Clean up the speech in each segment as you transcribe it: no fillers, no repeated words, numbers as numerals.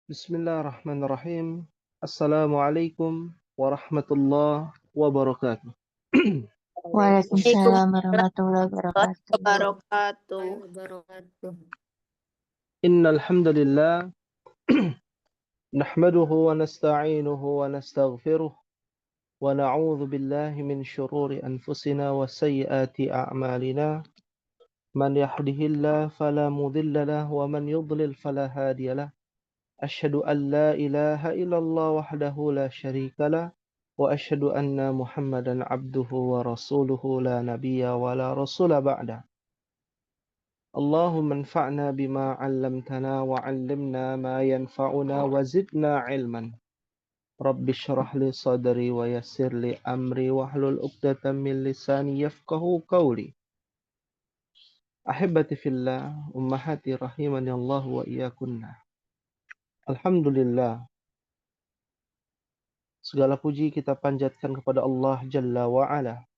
Bismillahirrahmanirrahim. Assalamualaikum warahmatullahi wabarakatuh. Waalaikumsalam warahmatullahi Waalaikumsalam wabarakatuh. wabarakatuh. Innal hamdalillah nahmaduhu wa nasta'inuhu wa nastaghfiruh wa na'udzu billahi min shururi anfusina wa sayyiati a'malina. Man yahdihillahu fala mudilla lahu wa man yudlil fala hadiyalah. Asyhadu an la ilaha illallah wahdahu la syarika lah wa asyhadu anna Muhammadan abduhu wa rasuluhu la nabiyya wa la rasula ba'da. Allahumma anfa'na bima 'allamtana wa 'allimna ma yanfa'una wa zidna 'ilman. Rabbi shrah li sadri wa yassir li amri wahlul 'uqdatam min lisani yafqahu qawli. Ahibati fillah, ummahati rahimani Allah wa iyyakunna. Alhamdulillah, segala puji kita panjatkan kepada Allah Jalla wa'ala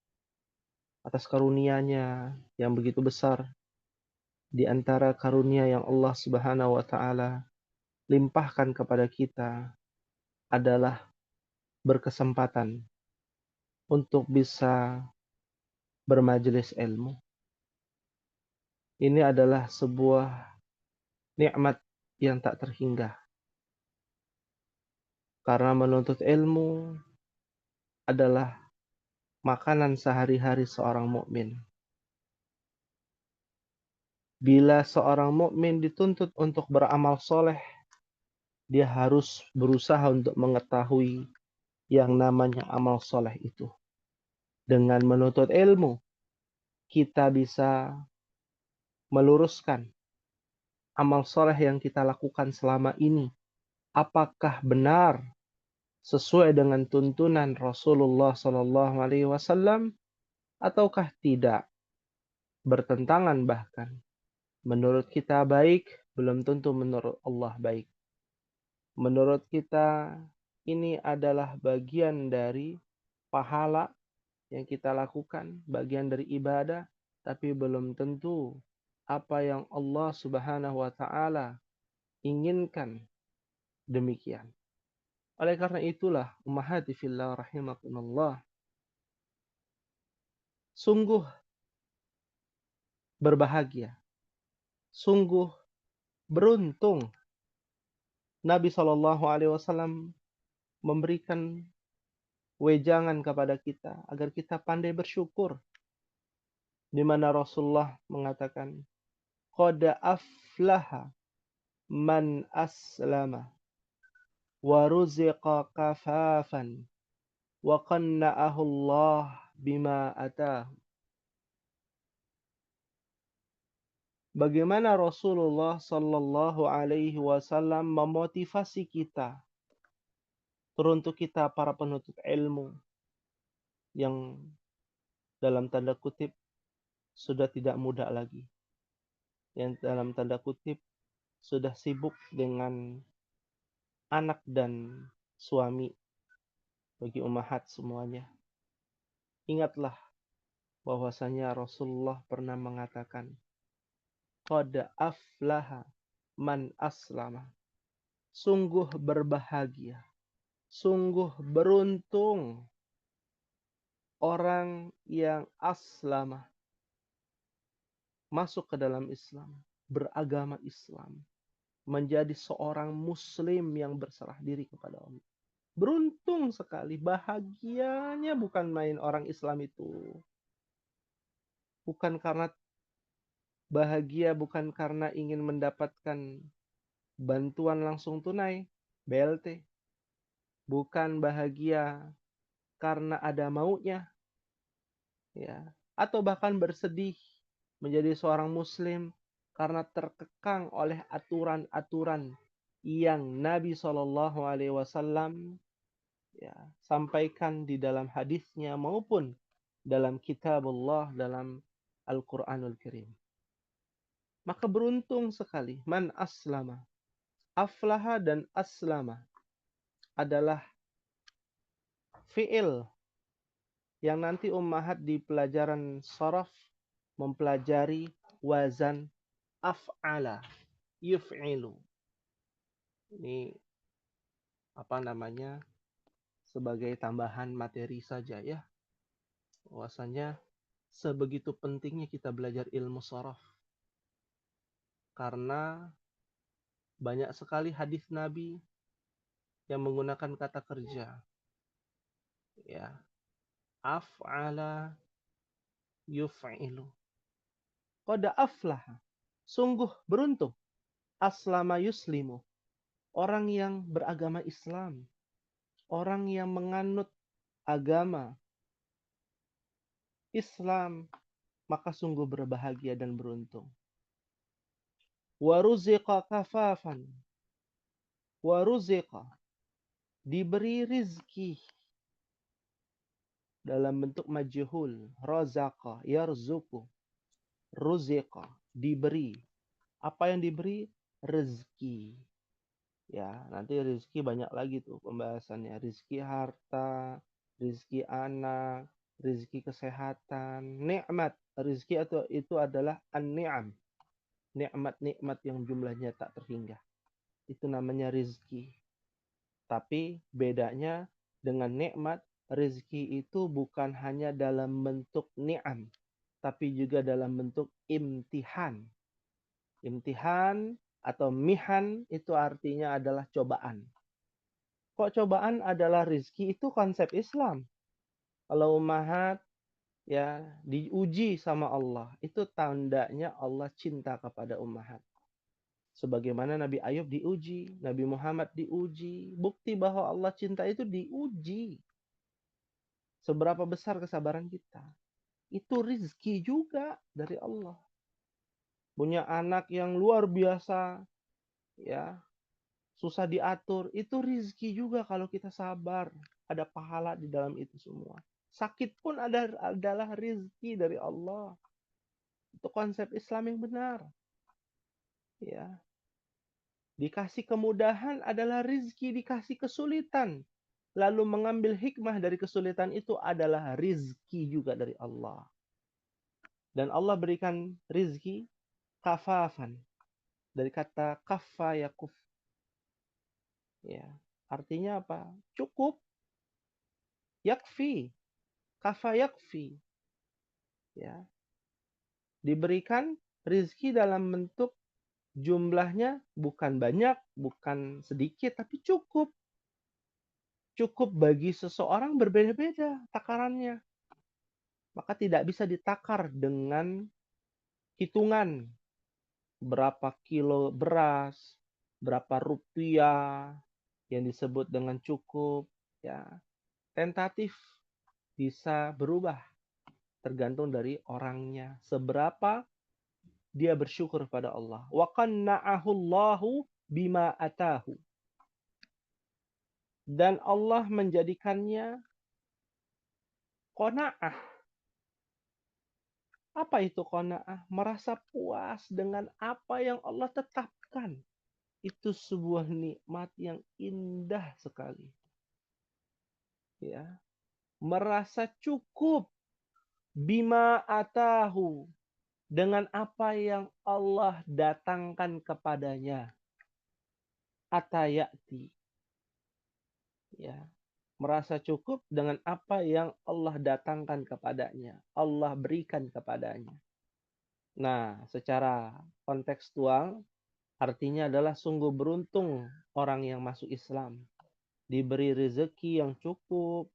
atas karunia-Nya yang begitu besar. Di antara karunia yang Allah Subhanahu wa Ta'ala limpahkan kepada kita adalah berkesempatan untuk bisa bermajelis ilmu. Ini adalah sebuah nikmat yang tak terhingga. Karena menuntut ilmu adalah makanan sehari-hari seorang mukmin. Bila seorang mukmin dituntut untuk beramal soleh, dia harus berusaha untuk mengetahui yang namanya amal soleh itu. Dengan menuntut ilmu, kita bisa meluruskan amal soleh yang kita lakukan selama ini. Apakah benar sesuai dengan tuntunan Rasulullah SAW ataukah tidak? Bertentangan bahkan. Menurut kita baik, belum tentu menurut Allah baik. Menurut kita ini adalah bagian dari pahala yang kita lakukan, bagian dari ibadah, tapi belum tentu apa yang Allah Subhanahu wa Ta'ala inginkan demikian. Oleh karena itulah, ummahati fillah rahimakumullah, sungguh berbahagia, sungguh beruntung Nabi SAW memberikan wejangan kepada kita agar kita pandai bersyukur, di mana Rasulullah mengatakan, qad aflaha man aslama wa ruziqa kafafan wa qanna'ahu Allah bima atahu. Bagaimana Rasulullah Sallallahu Alaihi Wasallam memotivasi kita, teruntuk kita para penuntut ilmu yang dalam tanda kutip sudah tidak muda lagi, yang dalam tanda kutip sudah sibuk dengan anak dan suami. Bagi ummahat semuanya, ingatlah bahwasanya Rasulullah pernah mengatakan, qad aflaha man aslama. Sungguh berbahagia, sungguh beruntung orang yang aslama, masuk ke dalam Islam, beragama Islam, menjadi seorang muslim yang berserah diri kepada Allah. Beruntung sekali, bahagianya bukan main orang Islam itu. Bukan karena bahagia, bukan karena ingin mendapatkan bantuan langsung tunai, BLT. Bukan bahagia karena ada maunya, ya, atau bahkan bersedih menjadi seorang muslim karena terkekang oleh aturan-aturan yang Nabi SAW sampaikan di dalam hadisnya maupun dalam kitabullah, dalam Al-Quranul Karim. Maka beruntung sekali man aslama. Aflaha dan aslama adalah fi'il yang nanti ummahat di pelajaran sharaf mempelajari wazan af'ala, yuf'ilu. Ini sebagai tambahan materi saja ya. Bahwasanya sebegitu pentingnya kita belajar ilmu sharaf. Karena banyak sekali hadis Nabi yang menggunakan kata kerja. Ya. Af'ala yuf'ilu. Qad aflaha. Sungguh beruntung. Aslama yuslimu. Orang yang beragama Islam. Orang yang menganut agama Islam. Maka sungguh berbahagia dan beruntung. Waruziqa kafafan. Waruziqa. Diberi rizki. Dalam bentuk majhul. Razaqa. Yarzuku. Ruziqa. Diberi. Apa yang diberi? Rezeki. Ya, nanti rezeki banyak lagi tuh pembahasannya. Rezeki harta, rezeki anak, rezeki kesehatan, nikmat. Rezeki itu adalah an-ni'am. Nikmat-nikmat yang jumlahnya tak terhingga. Itu namanya rezeki. Tapi bedanya dengan nikmat, rezeki itu bukan hanya dalam bentuk ni'am, tapi juga dalam bentuk imtihan. Imtihan atau mihan itu artinya adalah cobaan. Kok cobaan adalah rizki? Itu konsep Islam. Kalau ummahat ya diuji sama Allah, itu tandanya Allah cinta kepada ummahat. Sebagaimana Nabi Ayub diuji, Nabi Muhammad diuji, bukti bahwa Allah cinta itu diuji. Seberapa besar kesabaran kita? Itu rizki juga dari Allah. Punya anak yang luar biasa, ya susah diatur, itu rizki juga kalau kita sabar. Ada pahala di dalam itu semua. Sakit pun adalah rizki dari Allah. Itu konsep Islam yang benar. Ya. Dikasih kemudahan adalah rizki, dikasih kesulitan. Lalu mengambil hikmah dari kesulitan itu adalah rizki juga dari Allah. Dan Allah berikan rizki kafafan. Dari kata kafa yakuf. Ya. Artinya apa? Cukup. Yakfi. Kafa yakfi. Ya. Diberikan rizki dalam bentuk jumlahnya bukan banyak, bukan sedikit, tapi cukup. Cukup bagi seseorang berbeda-beda takarannya. Maka tidak bisa ditakar dengan hitungan. Berapa kilo beras, berapa rupiah yang disebut dengan cukup. Ya, tentatif bisa berubah. Tergantung dari orangnya. Seberapa dia bersyukur pada Allah. Wa qanna'ahu Allahu bima atahu. Dan Allah menjadikannya qanaah. Apa itu qanaah? Merasa puas dengan apa yang Allah tetapkan. Itu sebuah nikmat yang indah sekali. Ya. Merasa cukup bima atahu dengan apa yang Allah datangkan kepadanya. Atayati. Ya. Merasa cukup dengan apa yang Allah datangkan kepadanya. Allah berikan kepadanya. Nah, secara kontekstual, artinya adalah sungguh beruntung orang yang masuk Islam. Diberi rezeki yang cukup,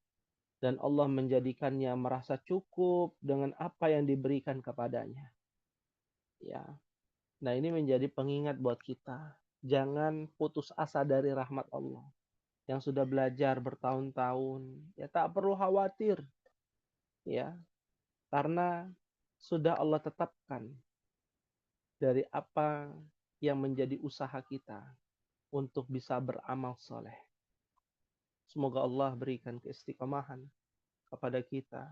dan Allah menjadikannya merasa cukup dengan apa yang diberikan kepadanya. Ya. Nah, ini menjadi pengingat buat kita. Jangan putus asa dari rahmat Allah. Yang sudah belajar bertahun-tahun, ya tak perlu khawatir. Ya, karena sudah Allah tetapkan dari apa yang menjadi usaha kita untuk bisa beramal soleh. Semoga Allah berikan keistiqomahan kepada kita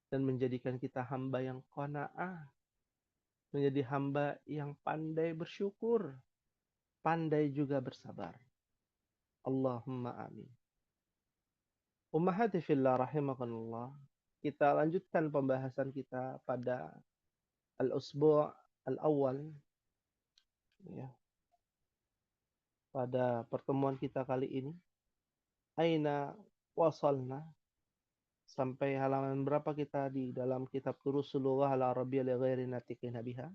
dan menjadikan kita hamba yang qanaah, menjadi hamba yang pandai bersyukur, pandai juga bersabar. Allahumma amin. Ummahati fillah rahimakumullah. Kita lanjutkan pembahasan kita pada al-usbu' al-awwal. Ya. pada pertemuan kita kali ini. Aina wasalna, sampai halaman berapa kita di dalam kitab Durusul Lughah al-Arabiyyah li ghairi natiqin biha?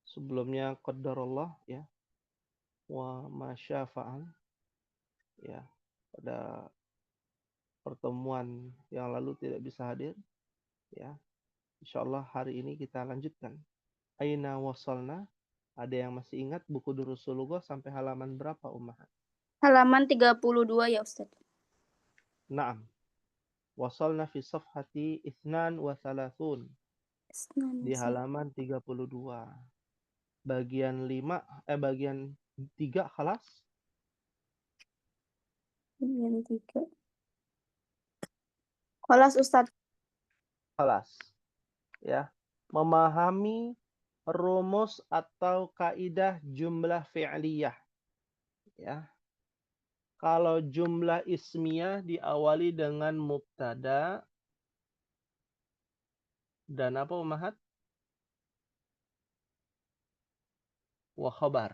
Sebelumnya qaddarallah ya, wa masyafa'al ya, pada pertemuan yang lalu tidak bisa hadir ya. Insyaallah hari ini kita lanjutkan. Aina wasalna, ada yang masih ingat buku Durusul Lughah sampai halaman berapa Ummahat? Halaman 32 ya Ustaz. Naam. Wasalna fi safhati 32 di halaman 32. Bagian 3 khalas. Bagian 3. Kelas Ustaz. Kelas ya, memahami rumus atau kaidah jumlah fi'liyah ya. Kalau jumlah ismiyah diawali dengan mubtada dan apa Ummahat? Wa khabar.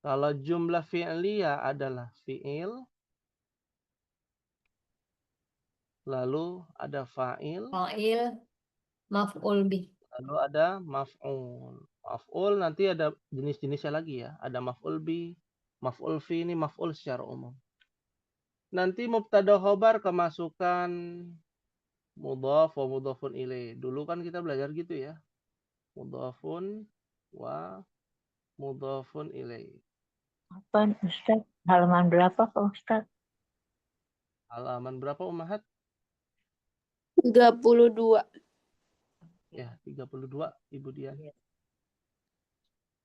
Kalau jumlah fi'liyah adalah fi'il, lalu ada fa'il, Maf'ul bih. lalu ada maf'ul. Maf'ul nanti ada jenis-jenisnya lagi ya. Ada maf'ul bi, maf'ul fi, ini maf'ul secara umum. Nanti mubtada khobar kemasukan mudhaf wa mudhafun ilaih. Dulu kan kita belajar gitu ya. Mudhafun wa mudhafun ilaih. Apa Ustaz? Halaman berapa Pak Ustaz? Halaman berapa Ummahat? 32. Ya, 32 Ibu Dian.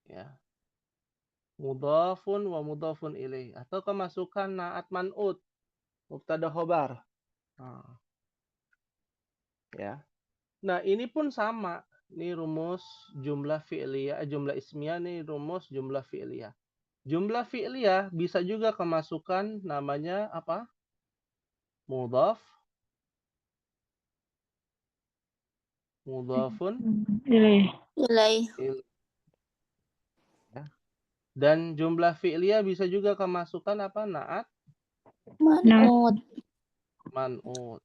Ya. Mudhafun wa mudhafun ilaih, atau kemasukan na'at man'ut, mubtada khobar. Nah, ya. Nah, ini pun sama. Ini rumus jumlah fi'liyah, jumlah ismiyah, nih rumus jumlah fi'liyah. Jumlah fi'liyah bisa juga kemasukan namanya apa? Mudhaf, mudhafun Ilaih. ya. Dan jumlah fi'liyah bisa juga kemasukan apa? Na'at man'ut.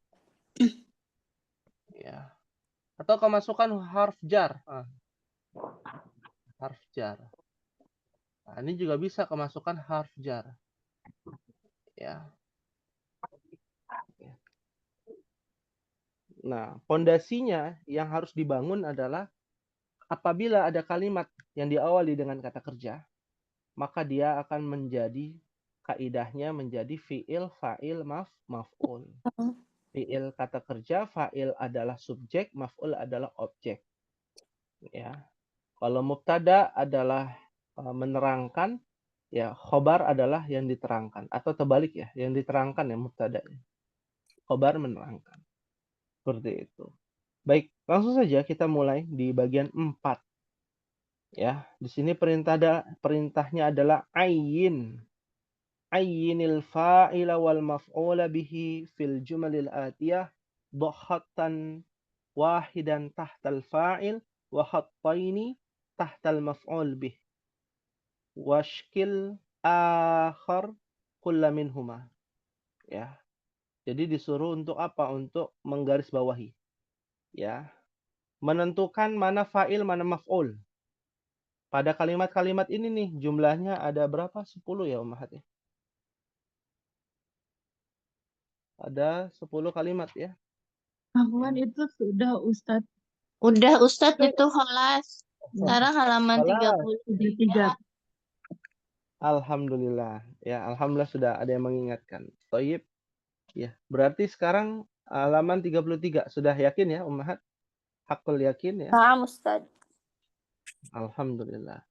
Ya. Atau kemasukan harf jar. Harf jar. Nah, ini juga bisa kemasukan harf jar. Ya. Nah, pondasinya yang harus dibangun adalah apabila ada kalimat yang diawali dengan kata kerja, maka dia akan menjadi kaidahnya menjadi fi'il, fa'il, maf'ul. Fi'il kata kerja, fa'il adalah subjek, maf'ul adalah objek. Ya. Kalau mubtada adalah menerangkan, ya khobar adalah yang diterangkan, atau terbalik ya, yang diterangkan ya mubtada. Khobar menerangkan. Seperti itu. Baik, langsung saja kita mulai di bagian 4. Ya, di sini perintahnya adalah ayyin. Ayyinil fa'ila wal maf'ula bihi fil jumalil atiyah dhakhatan wahidan tahtal fa'il wa khattaini tahtal maf'ul bih. Washkil akhar kulla minhuma. Ya. Jadi disuruh untuk apa? Untuk menggarisbawahi. Ya. Menentukan mana fa'il, mana maf'ul. Pada kalimat-kalimat ini nih, jumlahnya ada berapa? 10 ya Ummahat ya? Ada 10 kalimat ya. Afwan itu sudah Ustadz. Udah Ustaz itu kelas. Sekarang halaman Kelas. 33. Alhamdulillah. Ya, alhamdulillah sudah ada yang mengingatkan. Thayyib. Ya, berarti sekarang halaman 33. Sudah yakin ya Ummahat? Hakul yakin ya? Paham Ustaz. Alhamdulillah.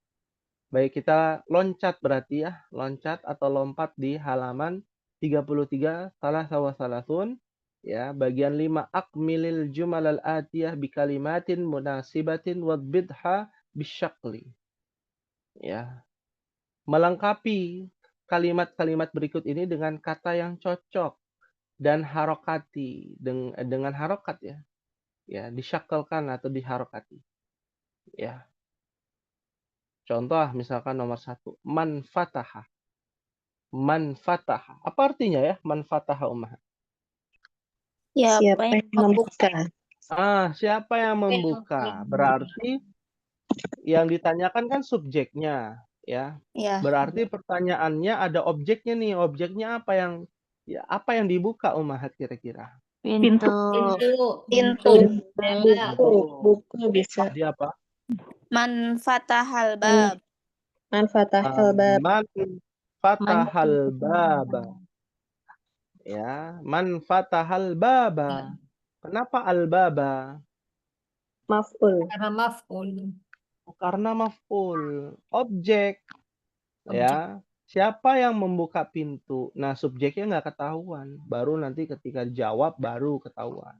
Baik, kita loncat berarti ya. Loncat atau lompat di halaman 33. Salah sawasalatun. Ya, bagian 5. Akmilil jumalal atiyah bikalimatin munasibatin wadbidha bisyakli. Ya. Melengkapi kalimat-kalimat berikut ini dengan kata yang cocok dan harokati dengan harokat ya. Ya, disyakalkan atau diharokati. Ya. Contoh misalkan nomor 1, man fataha. Man fataha. Apa artinya ya man fataha Ummahat? Siapa yang membuka? Siapa yang membuka? Berarti yang ditanyakan kan subjeknya, ya. Ya, Berarti pertanyaannya ada objeknya nih. Objeknya apa yang dibuka Ummahat kira-kira? pintu. Pintu. Buku bisa. Dia apa? Man fatahal bab. Man fatahal bab. Man fatahal baba. Ya, man fatahal baba. Kenapa al-baba? Maf'ul. Karena maf'ul. Karena maf'ul, objek. Ya, siapa yang membuka pintu? Nah, subjeknya nggak ketahuan. Baru nanti ketika jawab baru ketahuan.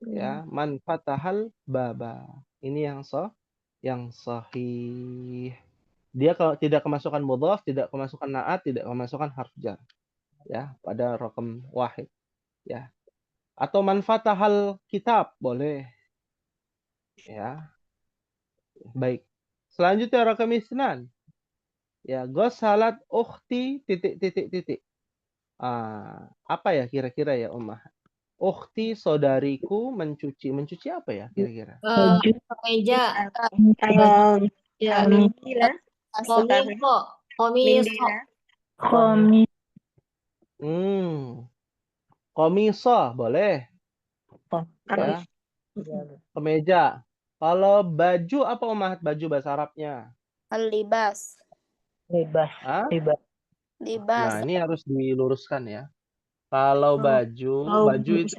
Ya, man fatahal baba. Ini yang sahih. Dia kalau tidak kemasukan mudhaf, tidak kemasukan na'at, tidak kemasukan harf jar. Ya, pada raqam wahid. Ya. Atau man fatahal kitab, boleh. Ya. Baik. Selanjutnya raqam isnan. Ya, ghasalat ukhti ... apa ya kira-kira ya Ummah? Ukhti saudariku mencuci apa ya kira-kira? Kemeja. Kalau Ya. Mindila. Komiso. Komisah boleh. Ya. Kemeja. Kalau baju apa Ummahat? Baju bahasa Arabnya? Al-libas. Libas. Hah? Libas. Nah, ini harus diluruskan ya. Kalau baju itu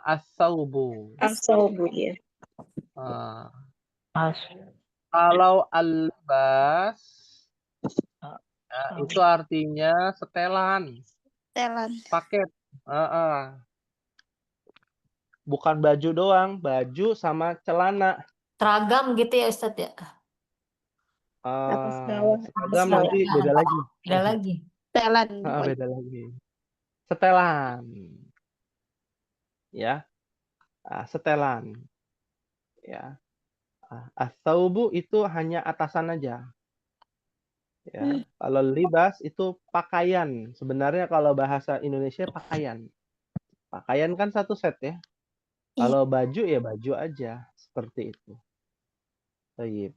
as-saubu. As-saubu ya. Kalau al-libas itu artinya setelan, Telan. paket. Bukan baju doang, baju sama celana. Seragam gitu ya Ustadz ya. Atas bawah. Seragam nanti beda lagi. Beda lagi. Telan. Beda lagi. Setelan. Ya. Setelan. Ya. As-saubu itu hanya atasan aja. Ya. Kalau libas itu pakaian. Sebenarnya kalau bahasa Indonesia pakaian. Pakaian kan satu set ya. Kalau baju ya baju aja. Seperti itu. Baik.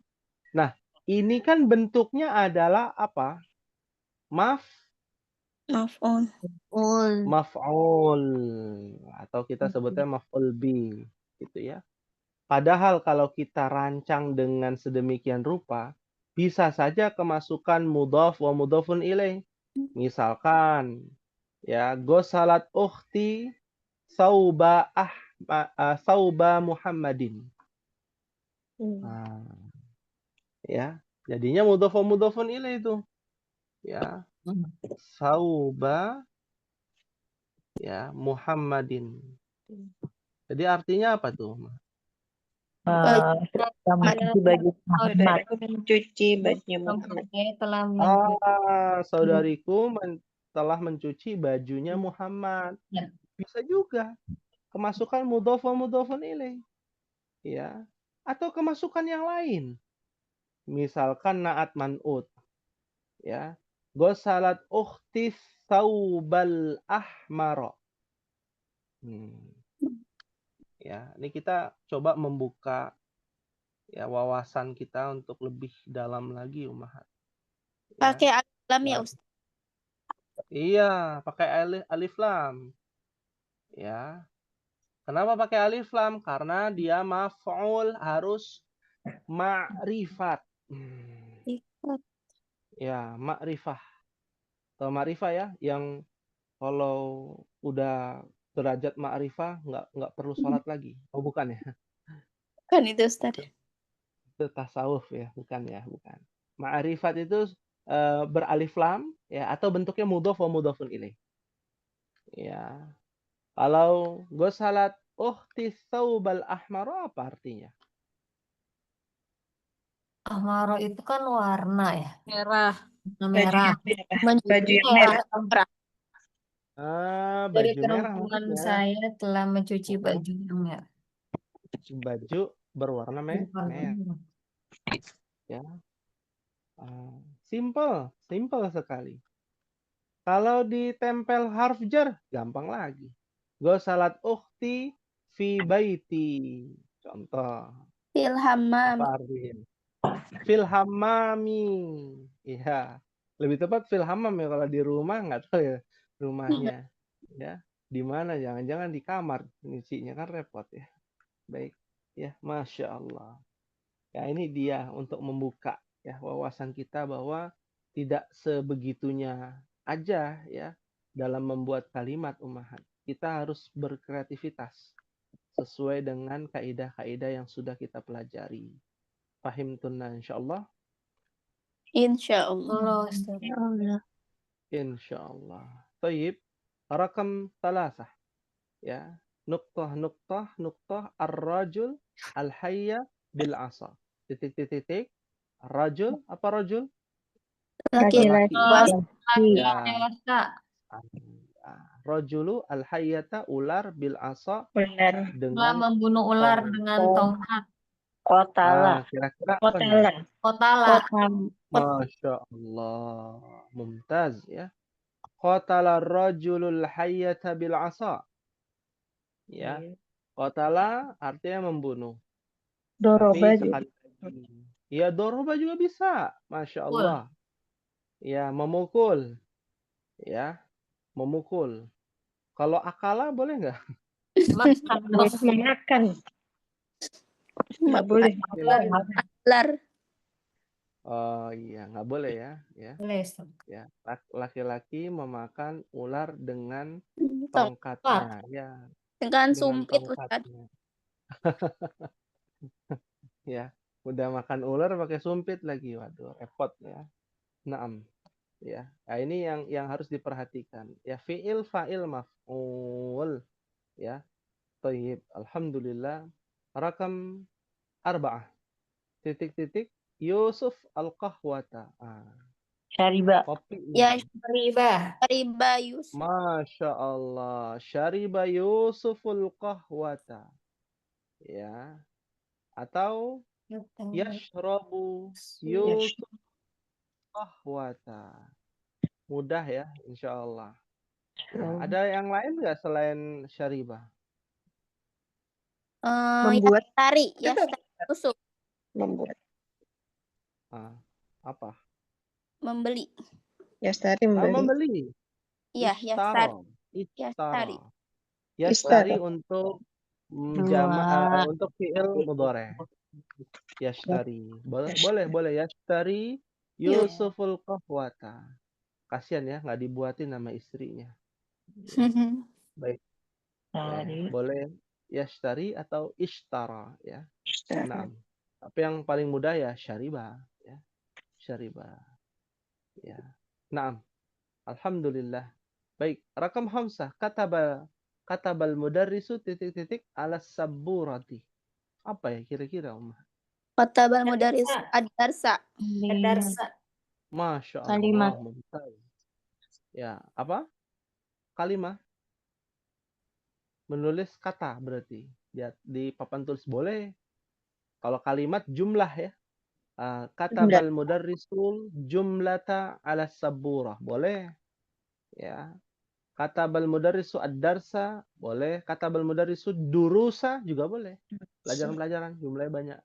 Nah, ini kan bentuknya adalah apa? Maf'ul. Atau kita sebutnya maf'ul bi. Gitu ya. Padahal kalau kita rancang dengan sedemikian rupa, bisa saja kemasukan mudhaf wa mudhafun ilaih. Misalkan, ya, ghasalat ukhti sauba Muhammadin. Ya, jadinya mudhaf wa mudhafun ilaih itu. Ya. Sauba ya Muhammadin. Jadi artinya apa tuh? Mencuci bajunya Muhammad. Saudariku telah mencuci bajunya Muhammad. Ya. Bisa juga kemasukan mudhaf wa mudhafun ilaih. Ya. Atau kemasukan yang lain. Misalkan na'at man'ut. Ya. Ghasalat ukhti saubal ahmara. Ya, ini kita coba membuka ya wawasan kita untuk lebih dalam lagi Ummahat. Ya. Pakai alif lam ya Ustaz. Iya, pakai alif lam. Ya. Kenapa pakai alif lam? Karena dia maf'ul, harus ma'rifat. Ya, ma'rifah. Atau ma'rifah ya, yang kalau udah derajat ma'rifah nggak perlu sholat lagi. Oh, bukan ya? Bukan itu Ustaz. Itu tasawuf ya, bukan ya, bukan. Ma'rifat itu beralif lam ya, atau bentuknya mudhaf wa mudhafun ilaih. Ya. Kalau ghasalat ukhti saubal ahmara apa artinya? Ahmaro itu kan warna ya. Merah. Merah. Baju yang merah. Dari Baju merah perempuan maksudnya. saya telah mencuci baju yang merah. Baju berwarna Bukan. merah. Ya. Simple sekali. Kalau ditempel harf jar, gampang lagi. Ghasalat ukhti fi baiti. Contoh. Fil hammam. Apa artinya? Fil hammami. Iya. Lebih tepat fil hammam ya, kalau di rumah nggak tahu ya rumahnya. Ya. Di mana? Jangan-jangan di kamar nyucinya, kan repot ya. Baik. Ya, Masya Allah. Ya, ini dia untuk membuka ya wawasan kita bahwa tidak sebegitunya aja ya dalam membuat kalimat ummahat. Kita harus berkreativitas sesuai dengan kaidah-kaidah yang sudah kita pelajari. Fahimtunna insyaallah. Insyaallah. Kalau Ustaz. Ya Allah. Insyaallah. Tayyib. Rakam salasah. Ya. Nuqtah ar-rajul al-hayya bil asa. Titik. Rajul, apa rajul? Laki-laki. Laki Ya. dewasa. Rajulu al-hayyata, ular bil asa, Benar. Telah dengan membunuh ular tongkat. dengan tongkat. Kotala. Kira-kira apa nih? Kotala. Kotala. Masya Allah. Mumtaz ya. Qatala rajulul hayyata bil asa. Ya. Qatala artinya membunuh. Doroba Tapi juga. sekali ya, doroba juga bisa. Masya Pukul. Allah. Ya, memukul. Ya, memukul. Kalau akala boleh nggak? Makan. Memakan. Nggak boleh. Ular. Oh iya, nggak boleh ya. Ya, Boleh, Ustaz. ya. Laki-laki memakan ular dengan Tongkat. tongkatnya. Ya, Dengan dengan sumpit Ustaz. tongkatnya. Ya, udah makan ular pakai sumpit lagi. Waduh, repot ya. Naam. Ya. Nah, ini yang harus diperhatikan. Ya, fi'il, fa'il, maf'ul. Ya. Thayyib. Alhamdulillah. Rakam 4. Titik. Yusuf al-qahwata. Syariba. Kopi. Ya, Riba. riba Yusuf. Masya Allah. Syariba Yusuful qahwata. Ya. Atau yashrabu Yusuf qahwata. Mudah ya, insya Allah. Ya, ada yang lain nggak selain syariba? Membuat. Tari. Ya, Yusuf. Membuat. Apa? Membeli. Yastari membeli. Membeli. Iya, Ishtara. Yastari. Yastari untuk untuk fi'il mudhari. Yashtari. Boleh yashtari Yusuful qahwata. Kasihan ya, nggak dibuatin nama istrinya. Baik. Ya, boleh yashtari atau ishtara ya. Nah, tapi yang paling mudah ya syariba ya. Syariba. Ya. Naam. Alhamdulillah. Baik, rakam khamsah. Katabal mudarrisu titik ala saburati. Apa ya kira-kira, Ummah? Katabal mudaris ad-darsa. Darsa. Masya Allah. Kalimat. Mumtaz. Ya, apa? Kalimah. Menulis kata berarti. Ya, di papan tulis boleh. Kalau kalimat jumlah ya. Katabal mudarrisul jumlata ala saburah. Boleh. Ya. Katabal mudarrisu ad-darsa. Boleh. Katabal mudarrisu durusa juga boleh. Pelajaran-pelajaran jumlahnya banyak.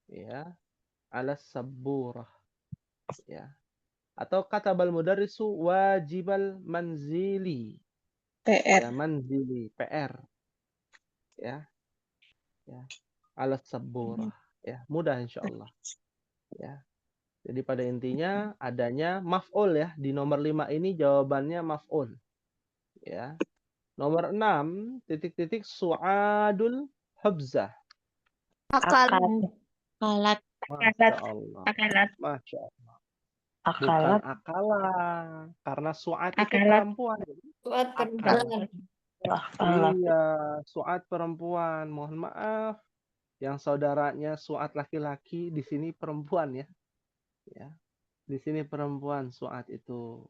Ya. Ala saburah. Ya. Atau katabal mudarrisu wajibal manzili. PR. Ya, manzili. PR. Ya. Ya. Ala saburah. Ya, mudah insyaallah. Ya. Jadi pada intinya adanya maf'ul ya. Di nomor 5 ini jawabannya maf'ul. Ya. Nomor 6 titik su'adul hubzah. Akalat. Masya Allah. Masya Allah. Bukan akala. Karena su'ad itu perempuan. Buat perempuan. Iya, su'ad perempuan. Mohon maaf. Yang saudaranya su'ad laki-laki, di sini perempuan ya. Ya. Di sini perempuan su'ad itu.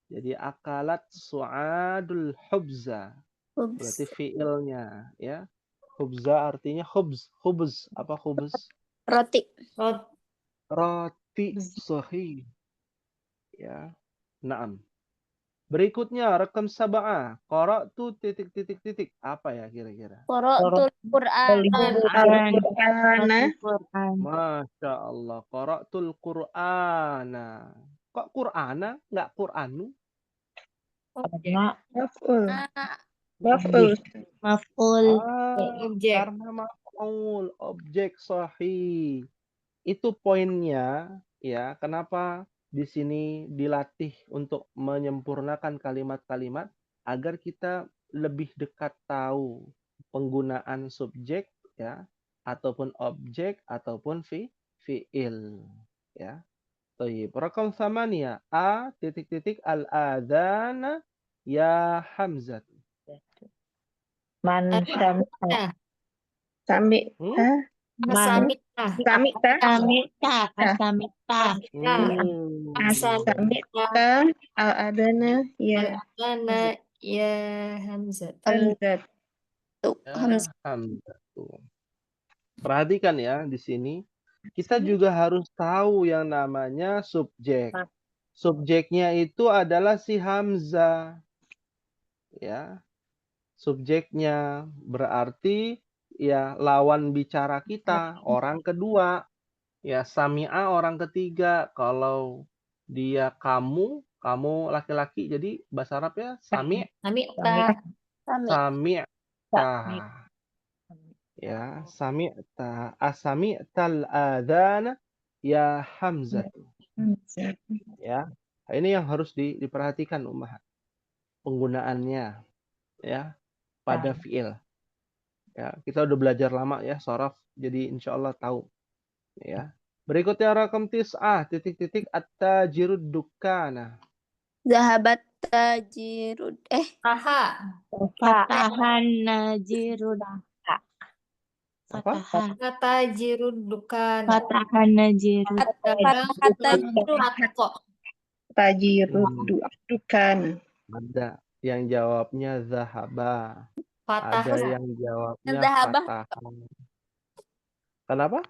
Jadi akalat su'adul hubza. Berarti fiilnya ya. Khubza artinya khubz. Khubz. Apa khubz? Roti. Rot. Roti. Sahih. Ya. Naam. Berikutnya rekam sab'ah. Qara'tu titik. Apa ya kira-kira? Qara'tul Qur'an. Quran. Masya Allah. Qara'tul Qur'ana. Kok Qur'ana? Nggak Qur'anu? Karena Maf'ul. Ah, Maf'ul. Maf'ul. Objek. Karena maf'ul. Objek sahih. Itu poinnya ya. Kenapa di sini dilatih untuk menyempurnakan kalimat-kalimat agar kita lebih dekat tahu penggunaan subjek ya ataupun objek ataupun fiil ya. Thayyib. Rakam 8 a titik al-adzan ya Hamzah. man syamsa. Nah, Sami. Hmm? Asamita. Samita. Asamita. Asamita. Samita. Al-adana. Ya. Al-adana ya Hamzah. Hamzat. Tuh, Hamzah. Hamzah. Perhatikan ya di sini. Kita juga harus tahu yang namanya subjek. Subjeknya itu adalah si Hamzah. Ya. Subjeknya berarti ya lawan bicara kita, orang kedua. Ya, sami'a orang ketiga. Kalau dia kamu laki-laki, jadi bahasa Arabnya sami', Samita. sami'ta. Ya, sami'ta. Asami'tal adzan ya Hamzah. Ya. Ini yang harus diperhatikan ummahat. Penggunaannya ya pada fiil. Ya, kita udah belajar lama ya sharaf, jadi insya Allah tahu. Ya. Berikutnya rakam tis'ah titik at-tajirud dukkana. Zahabat tajirud. Aha. Fatahan najirud. Apa? Fatahan. Kata jirudukan. Fatahan najirud. Dagang Kata kok. Tajirud. Dukan. Ada yang jawabnya zahaba. Fatah. Ada yang jawabnya Zahaba. fatahan. Kenapa?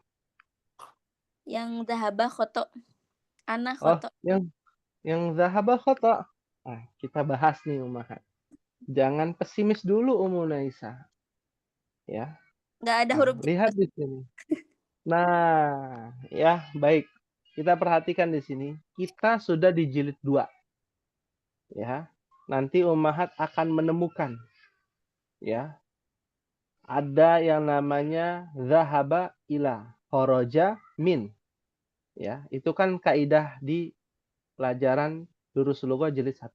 Yang zahabah khoto. Ana Oh, khoto. yang zahaba khata. Nah, kita bahas nih ummahat. Jangan pesimis dulu Ummu Naisa. Ya. Nggak ada huruf Lihat di sini. Nah, ya, baik. Kita perhatikan di sini. Kita sudah di jilid 2. Ya. Nanti ummahat akan menemukan ya. Ada yang namanya zahaba ila, kharaja min. Ya, itu kan kaidah di pelajaran Durus Lughah jilid 1.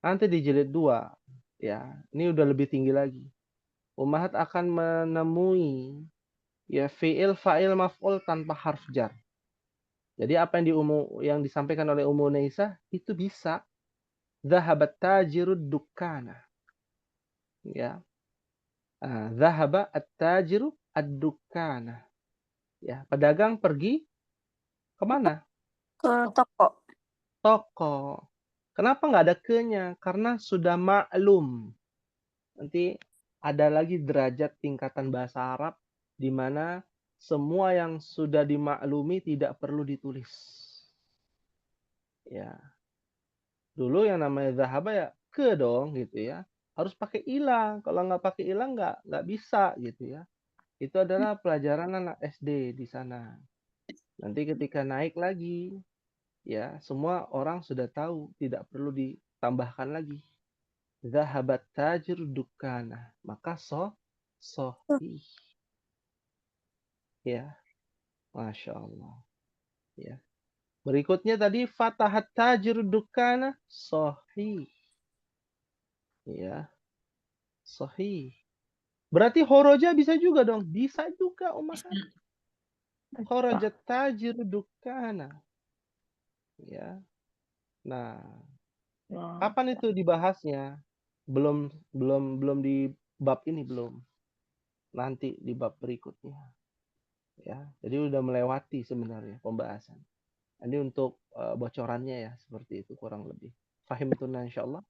Nanti di jilid 2, ya, ini udah lebih tinggi lagi. Ummahat akan menemui ya fiil, fa'il, maf'ul tanpa harf jar. Jadi apa yang disampaikan oleh Ummu Naisa itu bisa zahabat tajirud dukkana. Ya. Zahaba at-tajiru ad-dukkana. Ya, pedagang pergi kemana? ke toko. Toko. Kenapa nggak ada ke-nya? Karena sudah maklum. Nanti ada lagi derajat tingkatan bahasa Arab di mana semua yang sudah dimaklumi tidak perlu ditulis. Ya. Dulu yang namanya zahaba ya ke dong gitu ya. Harus pakai ilang. Kalau nggak pakai ilang nggak bisa gitu ya. Itu adalah pelajaran anak SD di sana. Nanti ketika naik lagi, ya semua orang sudah tahu, tidak perlu ditambahkan lagi. Zahabat tajir dukkana. Maka sohih. Ya, Masya Allah. Ya. Berikutnya tadi fatahat tajir dukkana sohih. Ya, sohih. Berarti horoja bisa juga dong. Bisa juga ummahat. Horoja tajir dukkana. Ya. Nah, kapan itu dibahasnya? Belum di bab ini belum. Nanti di bab berikutnya. Ya, jadi udah melewati sebenarnya pembahasan. Ini untuk bocorannya ya seperti itu kurang lebih. Fahimtuna insyaallah.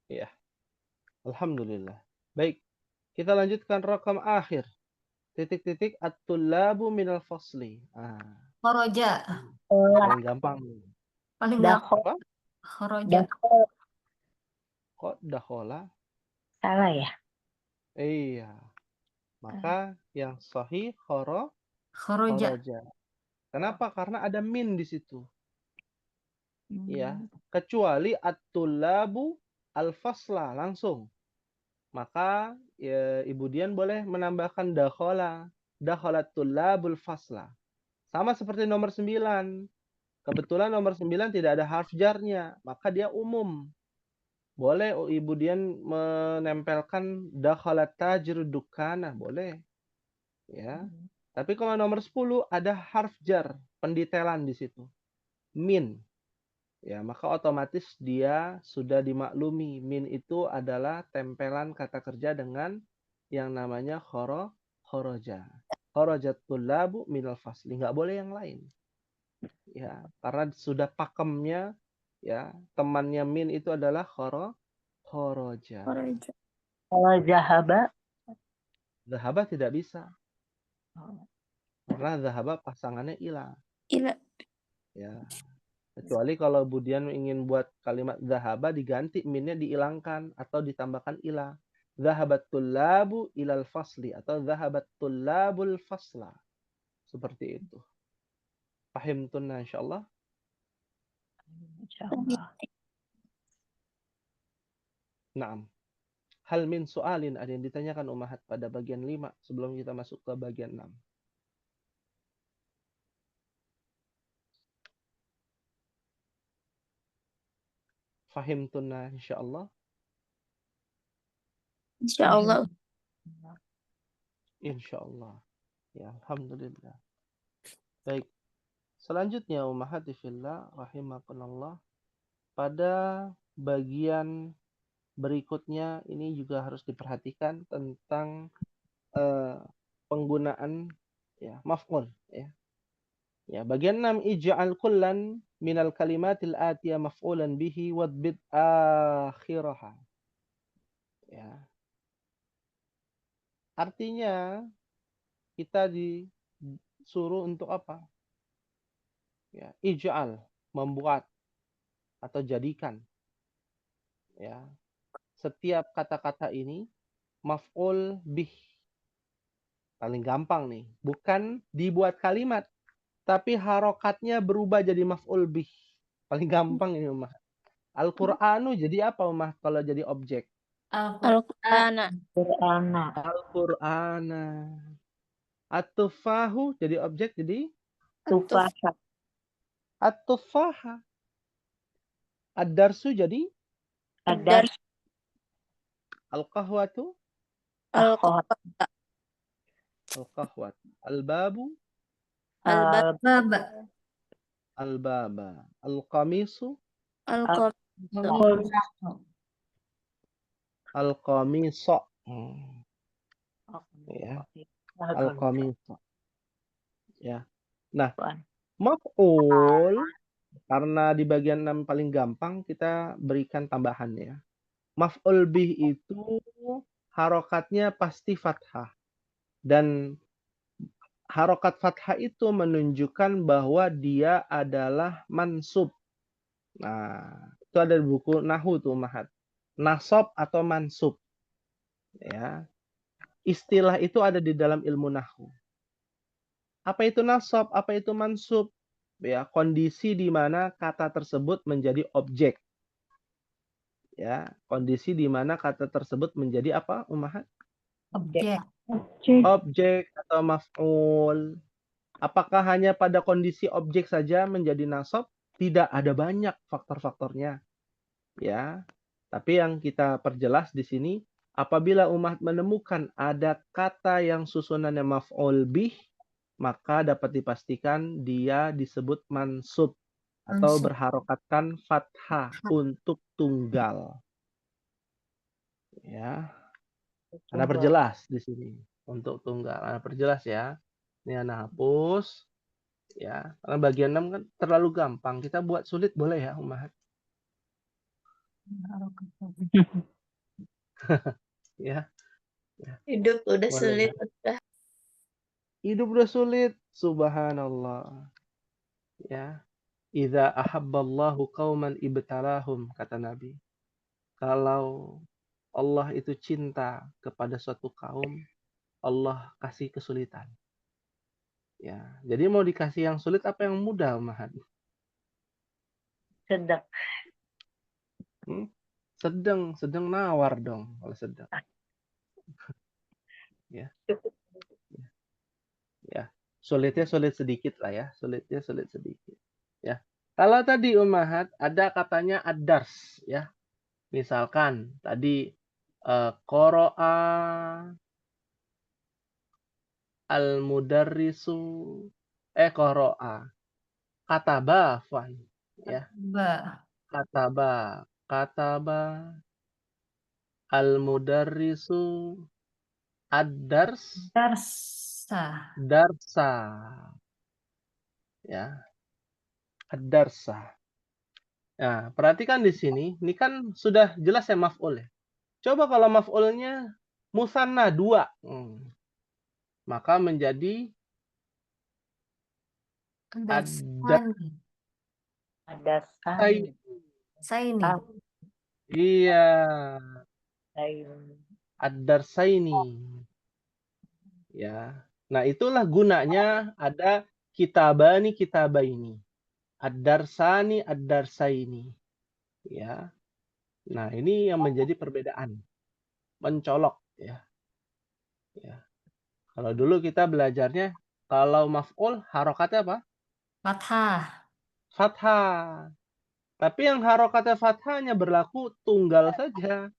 Ya, alhamdulillah. Baik, kita lanjutkan rakam akhir. Titik-titik at-tullabu minal fasli. Khoroja. Olah. Paling gampang. Paling gampang. Dahol. Apa? Khoroja. Dahol. Kok dakhola? Salah ya? Iya. Maka yang sahih Khoroja. khoroja. Kenapa? Karena ada min di situ. Ya, kecuali at-tullabu al-fasla langsung. Maka ya, Ibu Dian boleh menambahkan dakhola. Dakholat tullabul fasla. Sama seperti nomor 9. Kebetulan nomor 9 tidak ada harf jarnya, maka dia umum. Boleh Ibu Dian menempelkan dakhalat tajir dukana, boleh. Ya. Tapi kalau nomor 10 ada harf jar, pendetailan di situ. Min. Ya, maka otomatis dia sudah dimaklumi. Min itu adalah tempelan kata kerja dengan yang namanya khoroja. Khorojatul labu minal fasli. Nggak boleh yang lain. Ya, karena sudah pakemnya, ya, temannya min itu adalah khoroja. Kalau zahaba. Zahaba tidak bisa. Karena zahaba pasangannya ila. Ila. Ya. Kecuali kalau Budian ingin buat kalimat zahaba diganti minnya dihilangkan atau ditambahkan ila. Zahabatul labu ilal fasli atau zahabatul labul fasla. Seperti itu. Paham tunna insyaallah? Insyaallah. Naam. Hal min soalin ada yang ditanyakan Ummahat pada bagian 5 sebelum kita masuk ke bagian 6. Fahim tunna insyaallah. Insyaallah. Insyaallah. Ya, alhamdulillah. Baik. Selanjutnya ummahati fillah rahimakumullah. Pada bagian berikutnya ini juga harus diperhatikan tentang penggunaan ya maf'ul ya. Ya, bagian 6 ij'al kullan minal kalimatil atiyah maf'ulan bihi wadbit akhiraha. Ya. Artinya kita disuruh untuk apa? Ya, ij'al, membuat atau jadikan. Ya. Setiap kata-kata ini maf'ul bih. Paling gampang nih, bukan dibuat kalimat, tapi harokatnya berubah jadi maf'ul bih. Paling gampang ini, Ummah. Al-Qur'anu jadi apa, Ummah, kalau jadi objek? Al-Qur'ana. Qur'ana. Al-Qur'ana. At-tufahu jadi objek jadi Tufaha. at-tufaha. Ad-darsu jadi Adar. al-qahwatu. Al-qahwat. Al-qahwat. Al-babu. Baba. Al-baba. Al-qamisu. Al-qamisa. Ya. Al-qamisa. Ya. Nah, maf'ul karena di bagian 6 paling gampang kita berikan tambahan ya. Maf'ul bih itu harokatnya pasti fathah. Dan harokat fathah itu menunjukkan bahwa dia adalah mansub. Nah, itu ada di buku Nahwu tuh, Mahat. Nasab atau mansub. Ya. Istilah itu ada di dalam ilmu Nahwu. Apa itu nasab? Apa itu mansub? Ya, kondisi di mana kata tersebut menjadi objek. Ya, kondisi di mana kata tersebut menjadi apa, Ummahat? Objek. Objek atau maf'ul. Apakah hanya pada kondisi objek saja menjadi nasab? Tidak, ada banyak faktor-faktornya. Ya. Tapi yang kita perjelas di sini, apabila umat menemukan ada kata yang susunannya maf'ul bih, maka dapat dipastikan dia disebut mansub atau Mansub. berharokatkan fathah untuk tunggal. Ya. Anda perjelas di sini untuk tunggal. Anda perjelas ya. Ini Anda hapus. Ya, karena bagian 6 kan terlalu gampang. Kita buat sulit boleh ya, Ummahat. Ya, Hidup udah boleh. sulit, Ustaz. Hidup udah sulit, subhanallah. Ya, idza ahabballahu qauman ibtalahum, kata Nabi. Kalau Allah itu cinta kepada suatu kaum, Allah kasih kesulitan. Ya, jadi mau dikasih yang sulit apa yang mudah, Mahat? Sedang. Sedang nawar dong kalau sedang. Ya, ya. Sulitnya sulit sedikit lah ya, sulitnya sulit sedikit. Ya. Kalau tadi Mahat ada katanya ad-dars ya. Misalkan tadi qara'a al-mudarrisu qara'a kataba fan ya. Kataba al-mudarrisu ad-dars Darsa. darsa ya. Ad-darsa. Nah, perhatikan di sini, ini kan sudah jelas ya maf'ul ya. Coba kalau maf'ulnya musanna 2. Maka menjadi Darsani. Ada ad-darsai. Saini. Iya, Sayur. ad-darsaini. Ya. Nah, itulah gunanya ada kitabani kitabaini. Ad-darsani ad-darsaini. Ya. Nah, ini yang menjadi perbedaan. Mencolok ya. Ya. Kalau dulu kita belajarnya kalau maf'ul harokatnya apa? Fathah. Fathah. Tapi yang harokatnya fathahnya berlaku tunggal saja.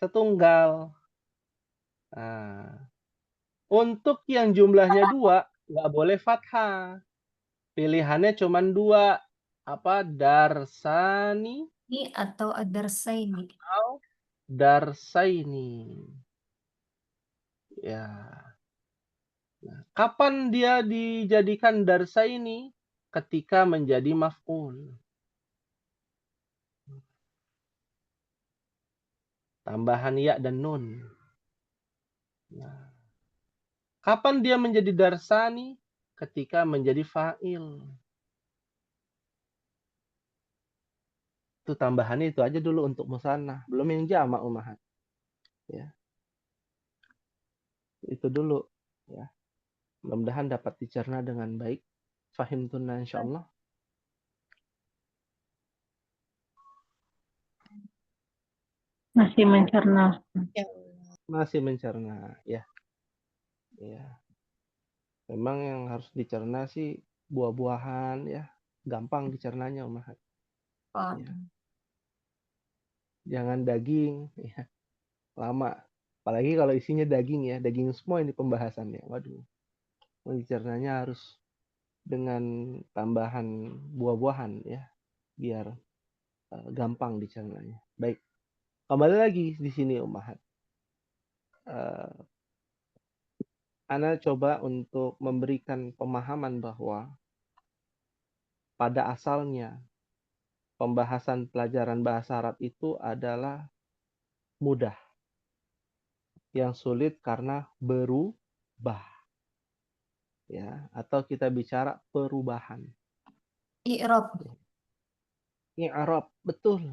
Setunggal. Nah, untuk yang jumlahnya 2, nggak boleh fathah. Pilihannya cuma 2. Apa? Darsani Ini atau ad-darsaini. atau darsaini. Ya. Nah, kapan dia dijadikan darsaini? Ketika menjadi maf'ul. Tambahan ya dan nun. Nah, kapan dia menjadi darsani? Ketika menjadi fa'il. Itu tambahannya itu aja dulu untuk musanna, belum yang jamak umahat. Ya. Itu dulu ya. Mudah-mudahan dapat dicerna dengan baik. Fahimtunna insyaallah. Masih mencerna. Ya Masih mencerna ya. Ya. Memang yang harus dicerna sih buah-buahan ya. Gampang dicernanya umahat. Ya. Jangan daging ya. Lama. Apalagi kalau isinya daging ya, daging semua ini pembahasannya. Waduh. Dicernanya harus dengan tambahan buah-buahan ya, biar gampang dicernanya. Baik. Kembali lagi di sini Ummahat. Ana coba untuk memberikan pemahaman bahwa pada asalnya pembahasan pelajaran bahasa Arab itu adalah mudah. Yang sulit karena berubah. Ya, atau kita bicara perubahan. I'rab. I'rab, betul.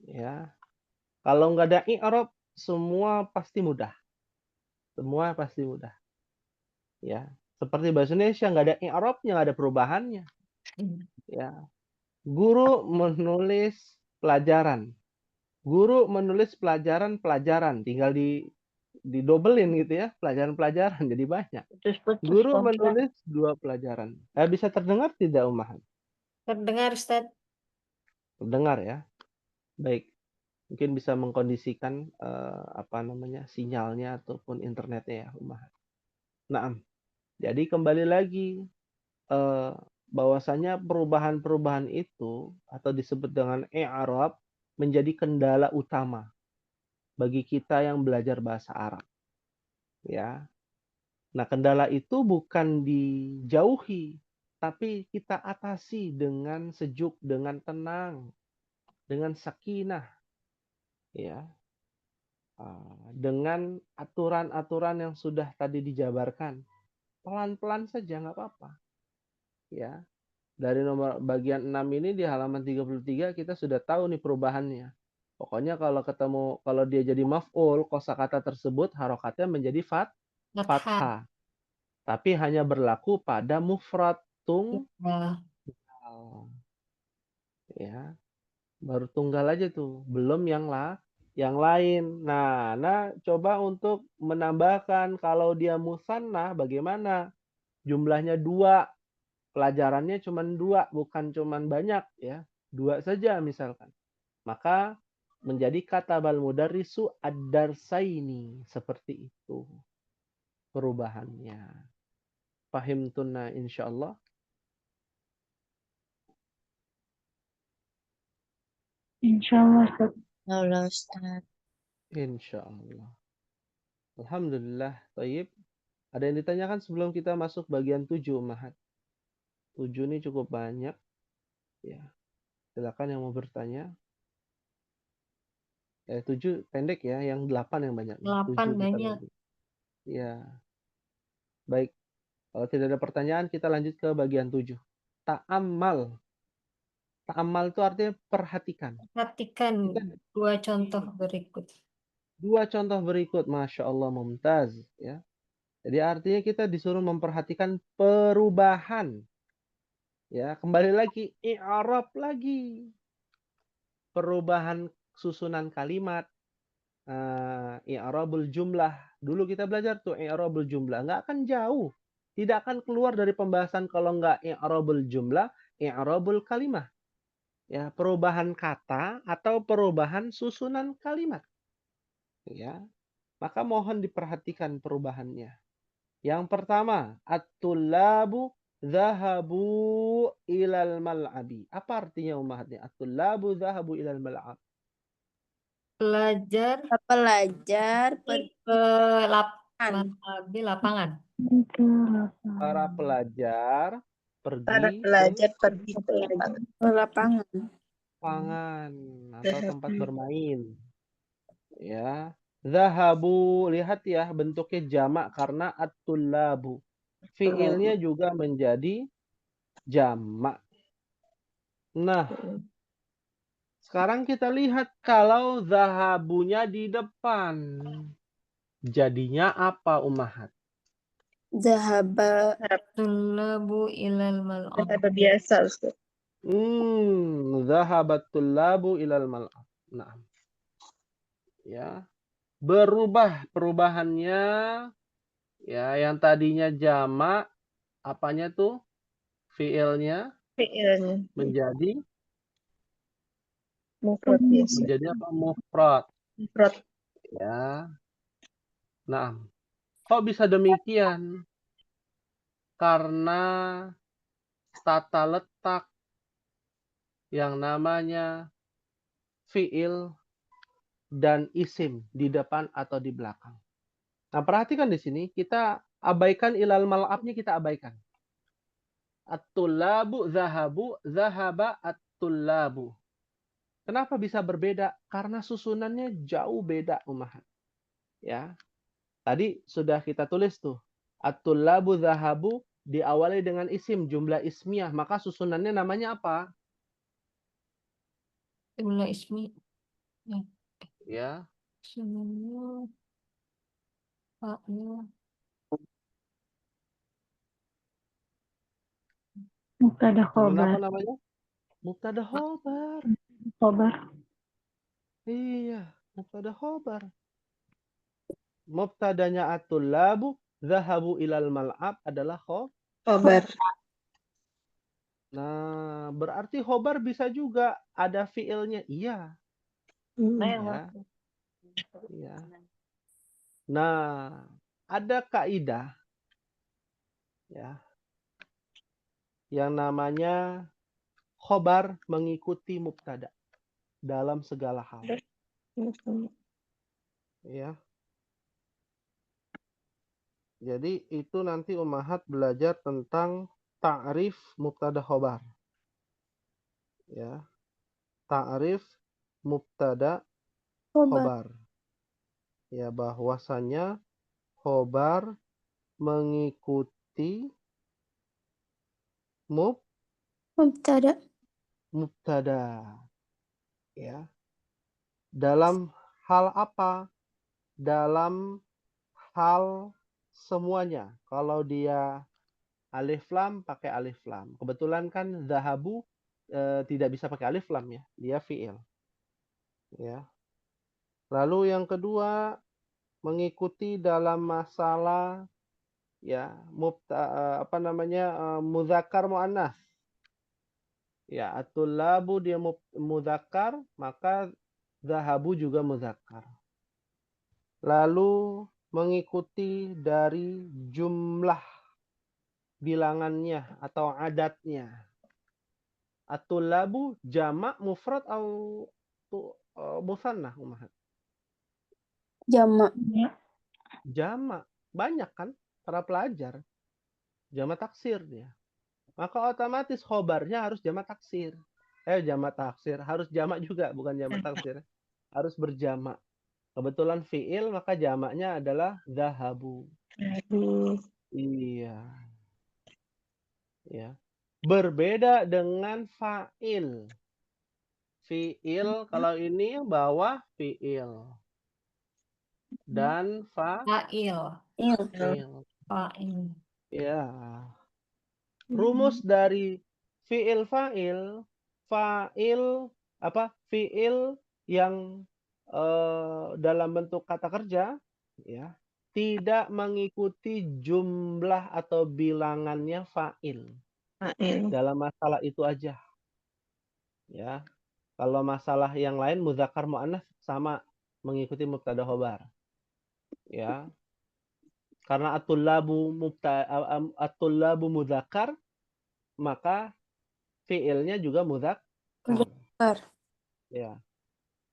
Ya. Kalau nggak ada i'rab, semua pasti mudah. Semua pasti mudah. Ya, seperti bahasa Indonesia nggak ada i'rabnya, nggak ada perubahannya. Ya. Guru menulis pelajaran. Guru menulis pelajaran, tinggal didobelin gitu ya, pelajaran jadi banyak. Putus-putus. Guru Komplain. menulis 2 pelajaran. Bisa terdengar tidak Umahan? Terdengar, Ustaz. Terdengar ya. Baik. Mungkin bisa mengkondisikan sinyalnya ataupun internetnya ya Umahan. Nah, jadi kembali lagi bahwasanya perubahan-perubahan itu atau disebut dengan i'rab menjadi kendala utama bagi kita yang belajar bahasa Arab. Ya. Nah, kendala itu bukan dijauhi, tapi kita atasi dengan sejuk, dengan tenang, dengan sakinah, ya. Dengan aturan-aturan yang sudah tadi dijabarkan. Pelan-pelan saja nggak apa-apa. Ya. Dari nomor bagian 6 ini di halaman 33 kita sudah tahu nih perubahannya. Pokoknya kalau dia jadi maf'ul, kosakata tersebut harokatnya menjadi Fathah. fathah. Tapi hanya berlaku pada mufrad tunggal. Ya. Baru tunggal aja tuh, belum yang lain. Nah, coba untuk menambahkan kalau dia musanna bagaimana? Jumlahnya 2. Pelajarannya cuma 2, bukan cuma banyak ya. 2 saja misalkan. Maka menjadi katabal mudarrisu ad-darsaini, seperti itu perubahannya. Fahimtunna insyaallah. Insyaallah, Ustaz. Allah Ustaz. Insyaallah. Alhamdulillah. Taib. Ada yang ditanyakan sebelum kita masuk bagian 7, Mahat? 7 ini cukup banyak. Ya. Silakan yang mau bertanya. 7 pendek ya, yang 8 yang banyak. 8 7 kita banyak. lanjut. Ya. Baik. Kalau tidak ada pertanyaan, kita lanjut ke bagian 7. Ta'ammal. Ta'ammal itu artinya perhatikan. Perhatikan Kita 2 contoh berikut. 2 contoh berikut. Masya Allah, mumtaz. Ya. Jadi artinya kita disuruh memperhatikan perubahan. Ya, kembali lagi, i'rab lagi. Perubahan susunan kalimat. I'rabul jumlah. Dulu kita belajar tuh i'rabul jumlah. Nggak akan jauh. Tidak akan keluar dari pembahasan kalau nggak i'rabul jumlah, i'rabul kalimah. Ya, perubahan kata atau perubahan susunan kalimat. Ya. Maka mohon diperhatikan perubahannya. Yang pertama, at-tullabu zahabu ilal mal'abi. Apa artinya ummahatnya? At-tullabu zahabu ilal mal'ab. Pelajar Pergi ke lapangan. lapangan. Para pelajar Para pergi ke pelajar pergi ke lapangan. lapangan atau tempat bermain. Ya. Zahabu, lihat ya bentuknya jamak karena at-tullabu. Fiilnya juga menjadi jamak. Nah, sekarang kita lihat kalau zahabunya di depan. Jadinya apa ummahat? Zahaba Tullabu ilal mal'ab. biasa, Ustaz. Zahabat tullabu ilal mal'ab. Nah. Ya. Berubah perubahannya, ya, yang tadinya jamak, apanya tuh? Fiilnya Fiilnya menjadi mufrad biasa. menjadi apa? Mufrad. Mufrad. Ya. Nah, kok bisa demikian? Karena tata letak yang namanya fiil dan isim di depan atau di belakang. Nah, perhatikan di sini kita abaikan ilal mal'abnya, kita abaikan. At-tullabu zahabu, zahaba at-tullabu. Kenapa bisa berbeda? Karena susunannya jauh beda, ummahat. Ya. Tadi sudah kita tulis tuh. At-tullabu zahabu diawali dengan isim, jumlah ismiyah. Maka susunannya namanya apa? Jumlah ismi. Ya. Semuanya. Paknya. Mubtada Susunan apa khobar. namanya? Mubtada khobar. Khobar. Iya, mubtada khobar. Mubtadanya at-tullabu zahabu ilal mal'ab adalah Khobar. Nah, berarti khobar bisa juga ada fiilnya. Iya. Ya. Iya. Nah, ada kaidah ya yang namanya khobar mengikuti mubtada dalam segala hal. Ya. Jadi itu nanti ummahat belajar tentang ta'rif mubtada khobar. Ya, ta'rif mubtada khobar. Ya, bahwasanya khobar mengikuti mubtada. Ya. Dalam hal apa? Dalam hal semuanya. Kalau dia alif lam, pakai alif lam. Kebetulan kan zahabu tidak bisa pakai alif lam ya. Dia fi'il. Ya. Lalu yang kedua, mengikuti dalam masalah ya muzakkar muannas. Ya, at-tullabu dia muzakkar, maka zahabu juga muzakkar. Lalu mengikuti dari jumlah bilangannya atau adatnya. At-tullabu jamak mufrad atau musanna, Ummahat? Ya. Jamak. Banyak kan para pelajar. Jamak taksir dia. Maka otomatis khobarnya harus jamak taksir. Jamak taksir. Harus jamak juga, bukan jamak taksir. Harus berjamak. Kebetulan fi'il, maka jamaknya adalah zahabu. Iya. Ya. Berbeda dengan fa'il. Fi'il, kalau ini yang bawah fi'il. Dan Fa'il. Fa'il. Ya. Rumus dari fi'il fa'il yang dalam bentuk kata kerja ya, tidak mengikuti jumlah atau bilangannya fa'il. Dalam masalah itu aja. Ya. Kalau masalah yang lain muzakkar muannas sama mengikuti mubtada khobar. Ya. Karena at-tullabu muzakkar, maka fi'ilnya juga muzakkar. Ya.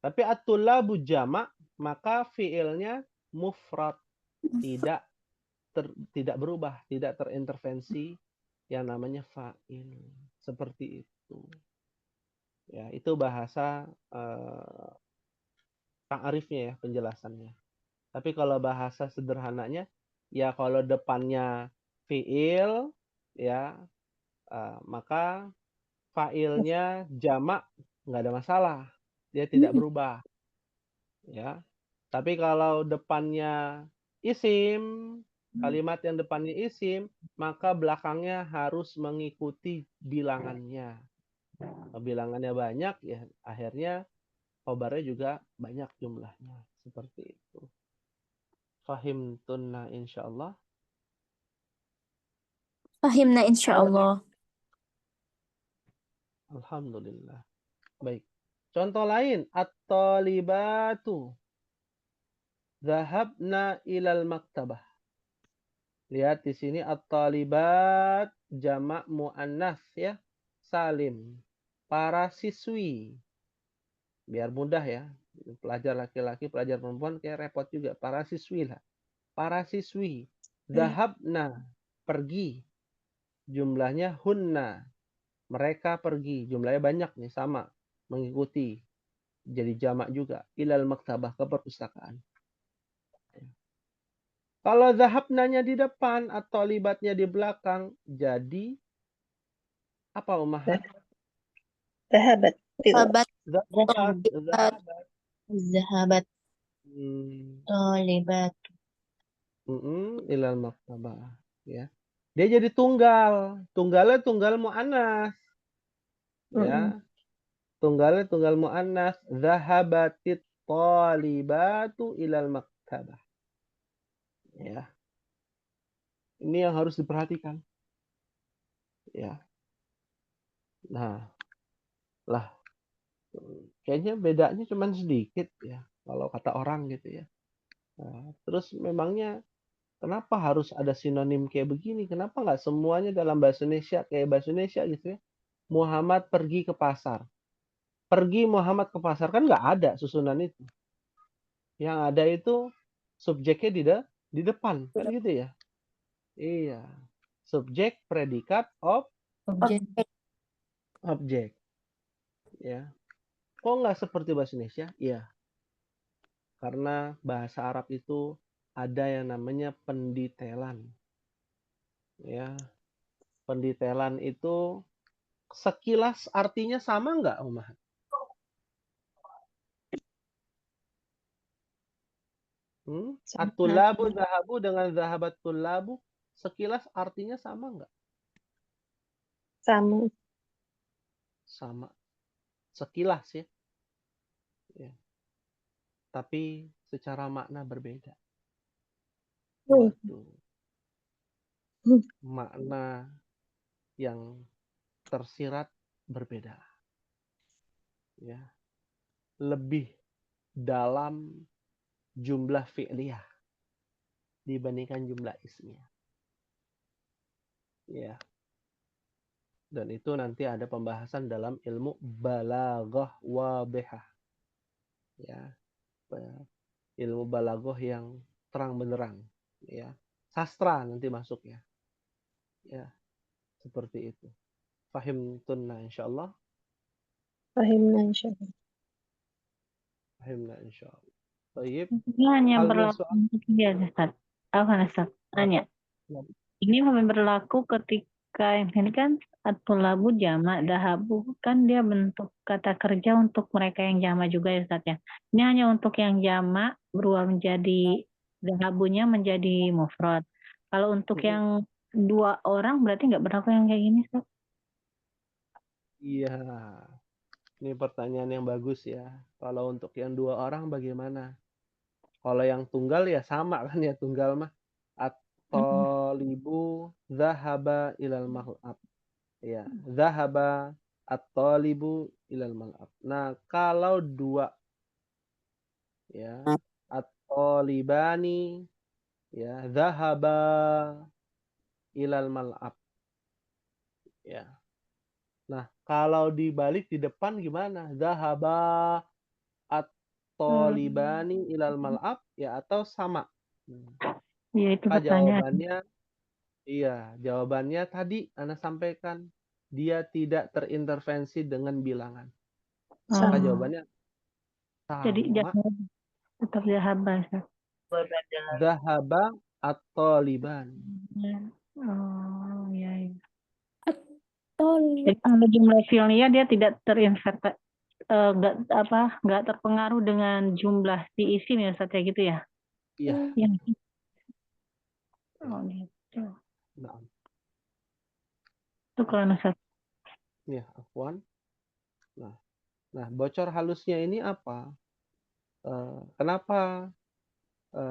Tapi at-tullabu jamak, maka fi'ilnya mufrad. Tidak berubah, tidak terintervensi yang namanya fa'il. Seperti itu. Ya, itu bahasa ta'rifnya ya, penjelasannya. Tapi kalau bahasa sederhananya, ya kalau depannya fi'il, ya maka fa'ilnya jamak, nggak ada masalah. Dia tidak berubah. Ya. Tapi kalau depannya isim, kalimat yang depannya isim, maka belakangnya harus mengikuti bilangannya. Bilangannya banyak, ya akhirnya khobarnya juga banyak jumlahnya. Seperti itu. Fahimtunna insyaallah. Fahimna insyaallah. Alhamdulillah. Baik. Contoh lain, at-talibatu dhahabna ilal maktabah. Lihat di sini at-talibat jamak muannas ya, salim. Para siswi. Biar mudah ya. Pelajar laki-laki, pelajar perempuan kayak repot juga. Para siswi lah. Para siswi. Dhahabna, pergi. Jumlahnya hunna. Mereka pergi. Jumlahnya banyak nih, sama. Mengikuti. Jadi jamak juga. Ilal maktabah, ke perpustakaan. Kalau zahabnanya di depan atau libatnya di belakang, jadi apa Ummahat? Zahabat. Zahabat. Tolibat. Ilal maktabah. Ya. Dia jadi tunggal. Tunggalnya tunggal mu'annas. Ya. Tunggalnya tunggal mu'annas. Zahabatit talibatu ilal maktabah. Ya. Ini yang harus diperhatikan. Ya. Nah, lah. Kayaknya bedanya cuma sedikit ya. Kalau kata orang gitu ya. Nah, terus memangnya kenapa harus ada sinonim kayak begini? Kenapa nggak semuanya dalam bahasa Indonesia kayak bahasa Indonesia gitu ya? Muhammad pergi ke pasar. Pergi Muhammad ke pasar, kan nggak ada susunan itu. Yang ada itu subjeknya di depan, kan gitu ya? Iya. Subjek, predikat, Objek. objek. Ya. Kok nggak seperti bahasa Indonesia? Iya. Karena bahasa Arab itu ada yang namanya pendetailan. Ya. Pendetailan itu sekilas artinya sama nggak, Umar? At-tullabu zahabu dengan zahabat tullabu sekilas artinya sama nggak? Sama. Sama. Sekilas ya. Ya. Tapi secara makna berbeda. Waduh. Makna yang tersirat berbeda. Ya. Lebih dalam jumlah fi'liyah dibandingkan jumlah ismiyah. Ya. Dan itu nanti ada pembahasan dalam ilmu balaghah wadihah. Ya. Ilmu balaghah yang terang benderang, ya. Sastra nanti masuk ya. Ya. Seperti itu. Fahimtunna insyaallah. Fahimna insyaallah. Fahimna insyaallah. Baik. Ini hanya Hal min berlaku soal. untuk dia, Ustaz. Ustaz? Tanya. Ini berlaku ketika yang ini kan at-tullabu jamak, dahabu kan dia bentuk kata kerja untuk mereka yang jamak juga ya Ustaz ya. Ini hanya untuk yang jamak berubah menjadi dahabunya menjadi mufrad. Kalau untuk yang dua orang berarti nggak berlaku yang kayak gini Ustaz? Iya. Ini pertanyaan yang bagus ya. Kalau untuk yang dua orang bagaimana? Kalau yang tunggal ya sama kan ya, tunggal mah. At-talibu zahaba ilal mal'ab. Ya, zahaba at-talibu ilal mal'ab. Nah, kalau dua ya, at-talibani ya, zahaba ilal mal'ab. Ya. Nah, kalau dibalik di depan gimana? Zahaba at-talibani ilal mal'ab ya atau sama? Iya itu Maka pertanyaan. jawabannya tadi Ana sampaikan, dia tidak terintervensi dengan bilangan. Maka jawabannya Jadi sama. tetap zahaba Ustaz. Zahaba at-taliban. Oh iya. Tol. Jadi kalau jumlah fi'liyah dia tidak nggak terpengaruh dengan jumlah si isim ya Ustaz ya gitu ya? Iya. Iya. Oh gitu. Nah, Itu kalau Ustaz. ya, afwan. Nah, bocor halusnya ini apa? Kenapa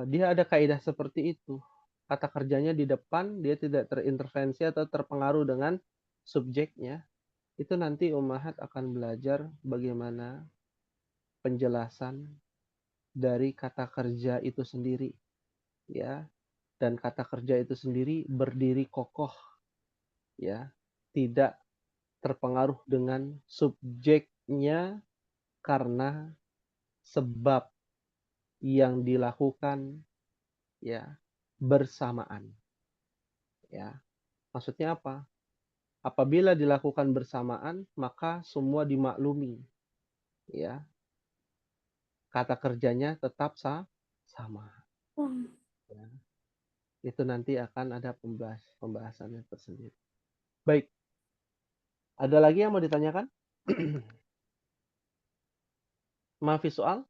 dia ada kaidah seperti itu? Kata kerjanya di depan, dia tidak terintervensi atau terpengaruh dengan subjeknya. Itu nanti Ummahat akan belajar bagaimana penjelasan dari kata kerja itu sendiri, ya. Dan kata kerja itu sendiri berdiri kokoh, ya, tidak terpengaruh dengan subjeknya karena sebab yang dilakukan, ya, bersamaan, ya. Maksudnya apa? Apabila dilakukan bersamaan, maka semua dimaklumi, ya. Kata kerjanya tetap sama. Ya. Itu nanti akan ada pembahasannya tersendiri. Baik. Ada lagi yang mau ditanyakan? Maafi soal?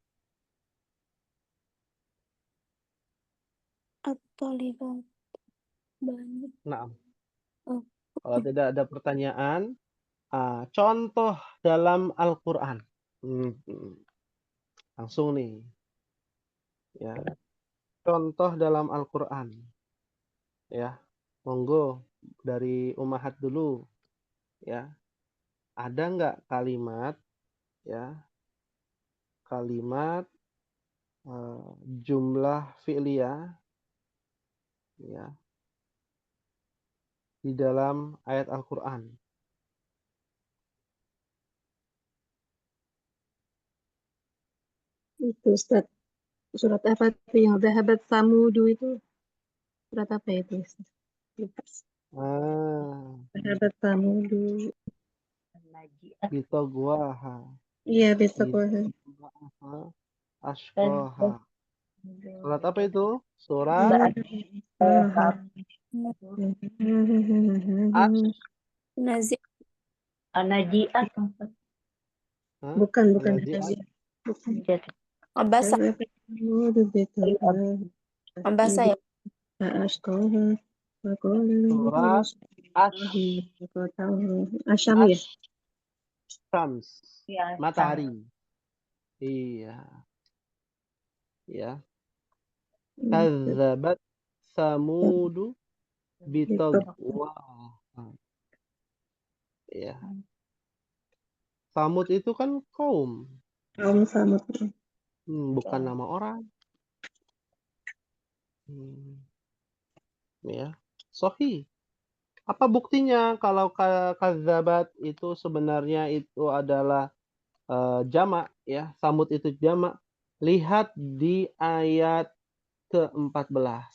At-talibat. Banyak. Nah, Oh. kalau tidak ada pertanyaan, contoh dalam Al-Quran. Langsung nih. Ya. Contoh dalam Al-Quran. Ya. Monggo dari Ummahat dulu. Ya. Ada nggak kalimat, ya, kalimat jumlah fi'liyah, ya, di dalam ayat Al-Quran? Itu Ustaz. Surat apa itu yang zahabat samudu itu? Surat apa itu Ustaz? Lupa. Sahabat Samudu. Najiat. Bitagwaha. Iya, besok. Bitagwaha. Ashqaha. Surat apa itu? Surat Nazi. Najiat. Bukan An-Nazi'at. Bukan. Abasa. Abasa ya. Surat Asyam ya. Syams. Ya, Matahari. Iya. Ya. Kadzabat Samudu bitagwaha. Ya. Samud itu kan kaum. Kaum Samud. Bukan nama orang. Ya. Sahih. Apa buktinya kalau kadzabat itu sebenarnya itu adalah jamak ya, Samud itu jamak. Lihat di ayat ke-14.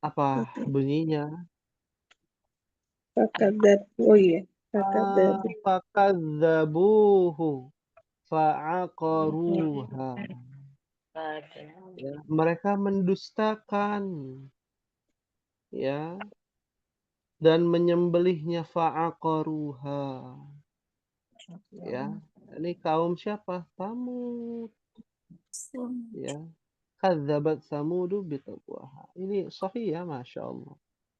Apa bunyinya? Fakadzab. Oh iya. Fakadzab. Fakadzabuhu fa'aqaruha. Ya, mereka mendustakan ya dan menyembelihnya fa'aqaruha. Ya, ini kaum siapa? Samud. Ya. Kadzabat Samudu bitaqwaha. Ini sahih ya, Masya Allah.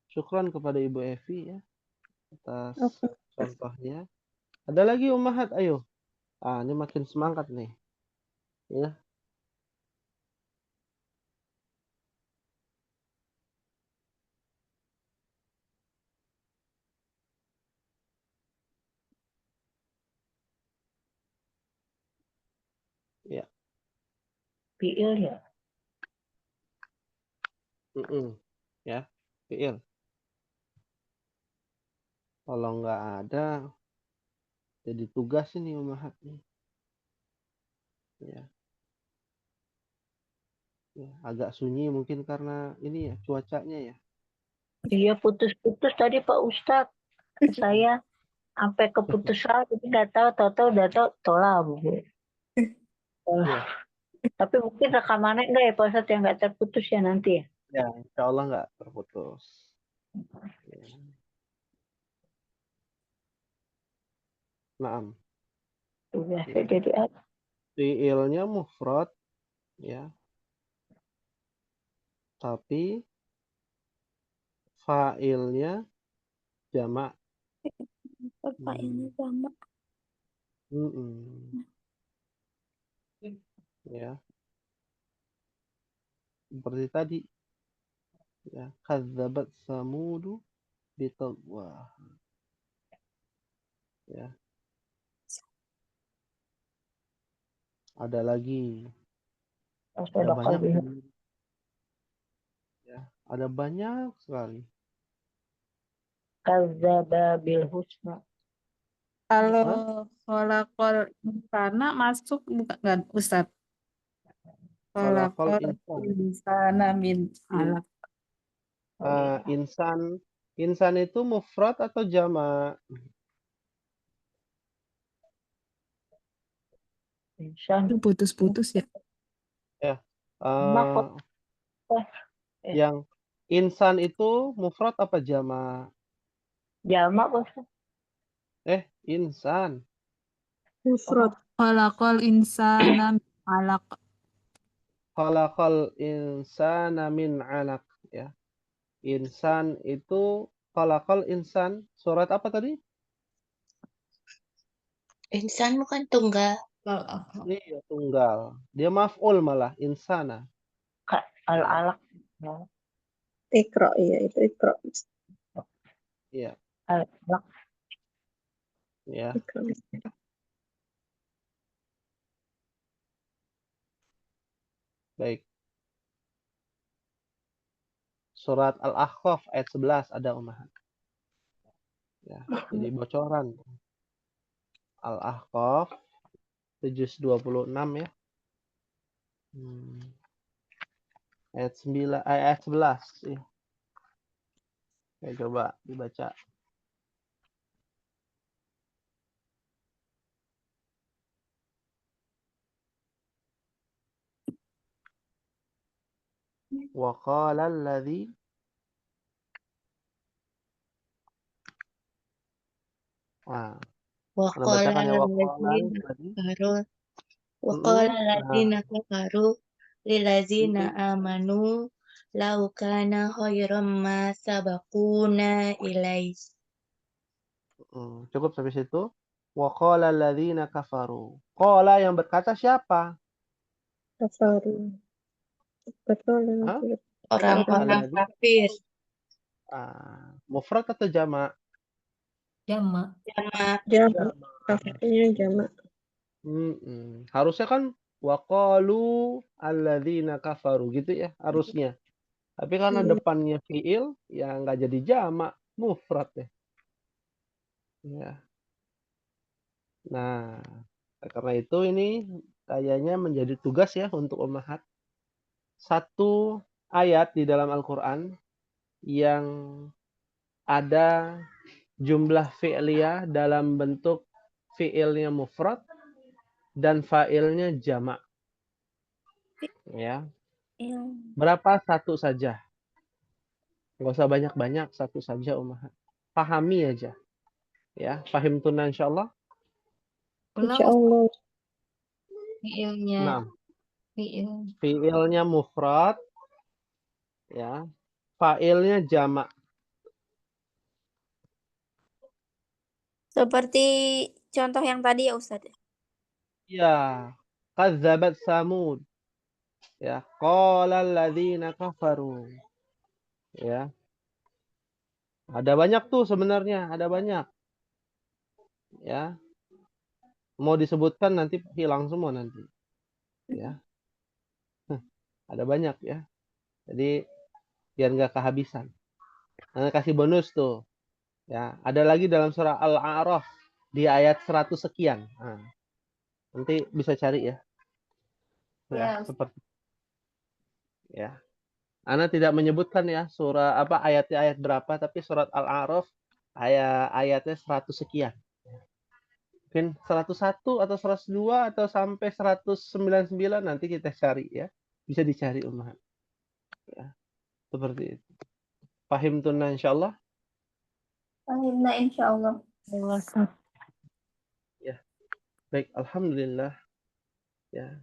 Syukran kepada Ibu Evi ya atas contohnya. Ada lagi Ummahat, ayo. Ini makin semangat nih. Ya. Ya. Fiil ya. Ya. Fiil. Kalau nggak ada, jadi tugas ini Ummahat nih. Ya. Ya. Agak sunyi mungkin karena ini ya cuacanya ya. Iya putus-putus tadi Pak Ustadz. Saya sampai keputus jadi nggak tahu udah tahu tolak Bu. Ya. Tapi mungkin rekamannya enggak ya Pak Ustadz yang nggak terputus ya nanti ya. Ya, insya Allah nggak terputus. Ya. Naam. Udah Ya. jadi apa? Fiilnya mufrad ya. Tapi fa'ilnya jamak. Bapak ini sama. Ya, seperti tadi ya, kadzabat samudu bitaqwa. Ya, ada lagi. Ada banyak. Ya, ada banyak sekali. Kadzdzaba bil husna. Kalau kholaqal insana masuk bukan kan Ustaz? Khalaqal Kholaqal insan. insana min alaq. Insan itu mufrad atau jamak? Insan. Itu putus-putus ya. Ya. Jamak. Yang insan itu mufrad apa jamak? Jamak Ustaz. Insan. Mufrad. Kholaqal insana min alaq. Khalaqal insana min 'alaq ya. Insan itu khalaqal insan. Surat apa tadi? Insan bukan tunggal. Iya, tunggal. Dia maf'ul malah insana. Al-alaq. Ikra, iya itu ikra. Iya, Al-alaq. ya. Ikra. Baik. Surat Al-Ahqaf ayat 11 ada Ummahat. Ya, jadi bocoran. Al-Ahqaf juz 26 ya. Ayat 9 ayat 11 ya. Ya, coba dibaca. Wa qala alladzi Anda وقال bacakan ya wa qala الذين tadi. كفروا وقال Nah, الذين كفروا للذين mm, آمنوا لو كان خيرا ما سبقونا إليه. cukup sampai situ. Wa qala alladzina kafaru. Qala yang berkata siapa? Kafaru. Betul ya. Hah? Orang-orang Alladzi kafir. mufrad atau jamak? Jamak. Jamak. Jamak. Kafarnya jamak. Harusnya kan wa qalu alladzina kafaru gitu ya harusnya. Tapi karena depannya fiil ya nggak jadi jamak, mufrad ya. Ya. Nah, karena itu ini kayaknya menjadi tugas ya untuk ummahat. Satu ayat di dalam Al-Qur'an yang ada jumlah fi'liyah dalam bentuk fi'ilnya mufrad dan fa'ilnya jamak. Ya. Berapa? Satu saja. Nggak usah banyak-banyak, satu saja ummahat. Pahami aja. Ya, fahim tuna insyaallah. Insyaallah. Fiilnya. Nah, Fiil. fiilnya mufrad, ya. Fa'ilnya jamak. Seperti contoh yang tadi ya Ustadz. Ya, kadzabat Samud. Ya, qala alladzina kafaru. Ya. Ada banyak tuh sebenarnya, ada banyak. Ya. Mau disebutkan nanti hilang semua nanti. Ya. Ada banyak ya. Jadi biar nggak kehabisan. Nah, kasih bonus tuh. Ya, ada lagi dalam surah Al-A'raf di ayat 100 sekian. Nah, nanti bisa cari ya. Ya, seperti ya. Ana tidak menyebutkan ya surah apa ayat berapa tapi surat Al-A'raf ayatnya 100 sekian. Mungkin 101 atau 102 atau sampai 199 nanti kita cari ya. Bisa dicari ummahat. Ya. Seperti itu. Pahim tunna insyaallah? Fahimna insyaallah. Ya. Baik, alhamdulillah. Ya.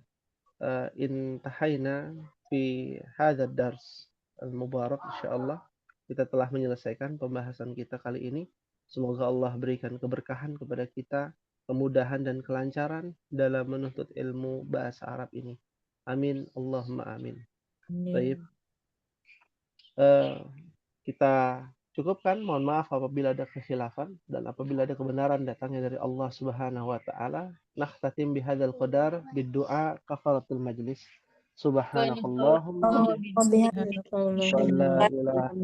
Intahayna fi hadzal dars al-mubarak insyaallah. Kita telah menyelesaikan pembahasan kita kali ini. Semoga Allah berikan keberkahan kepada kita, kemudahan dan kelancaran dalam menuntut ilmu bahasa Arab ini. Amin. Allahumma amin. Baik. Kita cukupkan. Mohon maaf apabila ada kekhilafan dan apabila ada kebenaran datangnya dari Allah Subhanahu wa taala. Nakhtatim bihadzal qadar bid-du'a kafaratul majlis. Subhanakallahumma wa la ilaha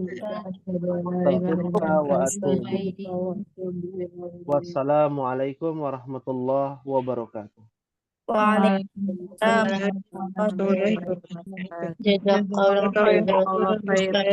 astaghfiruka wa atubu ilaik. Wassalamualaikum warahmatullahi wabarakatuh. Waalaikumsalam. Jazakallahu khairan.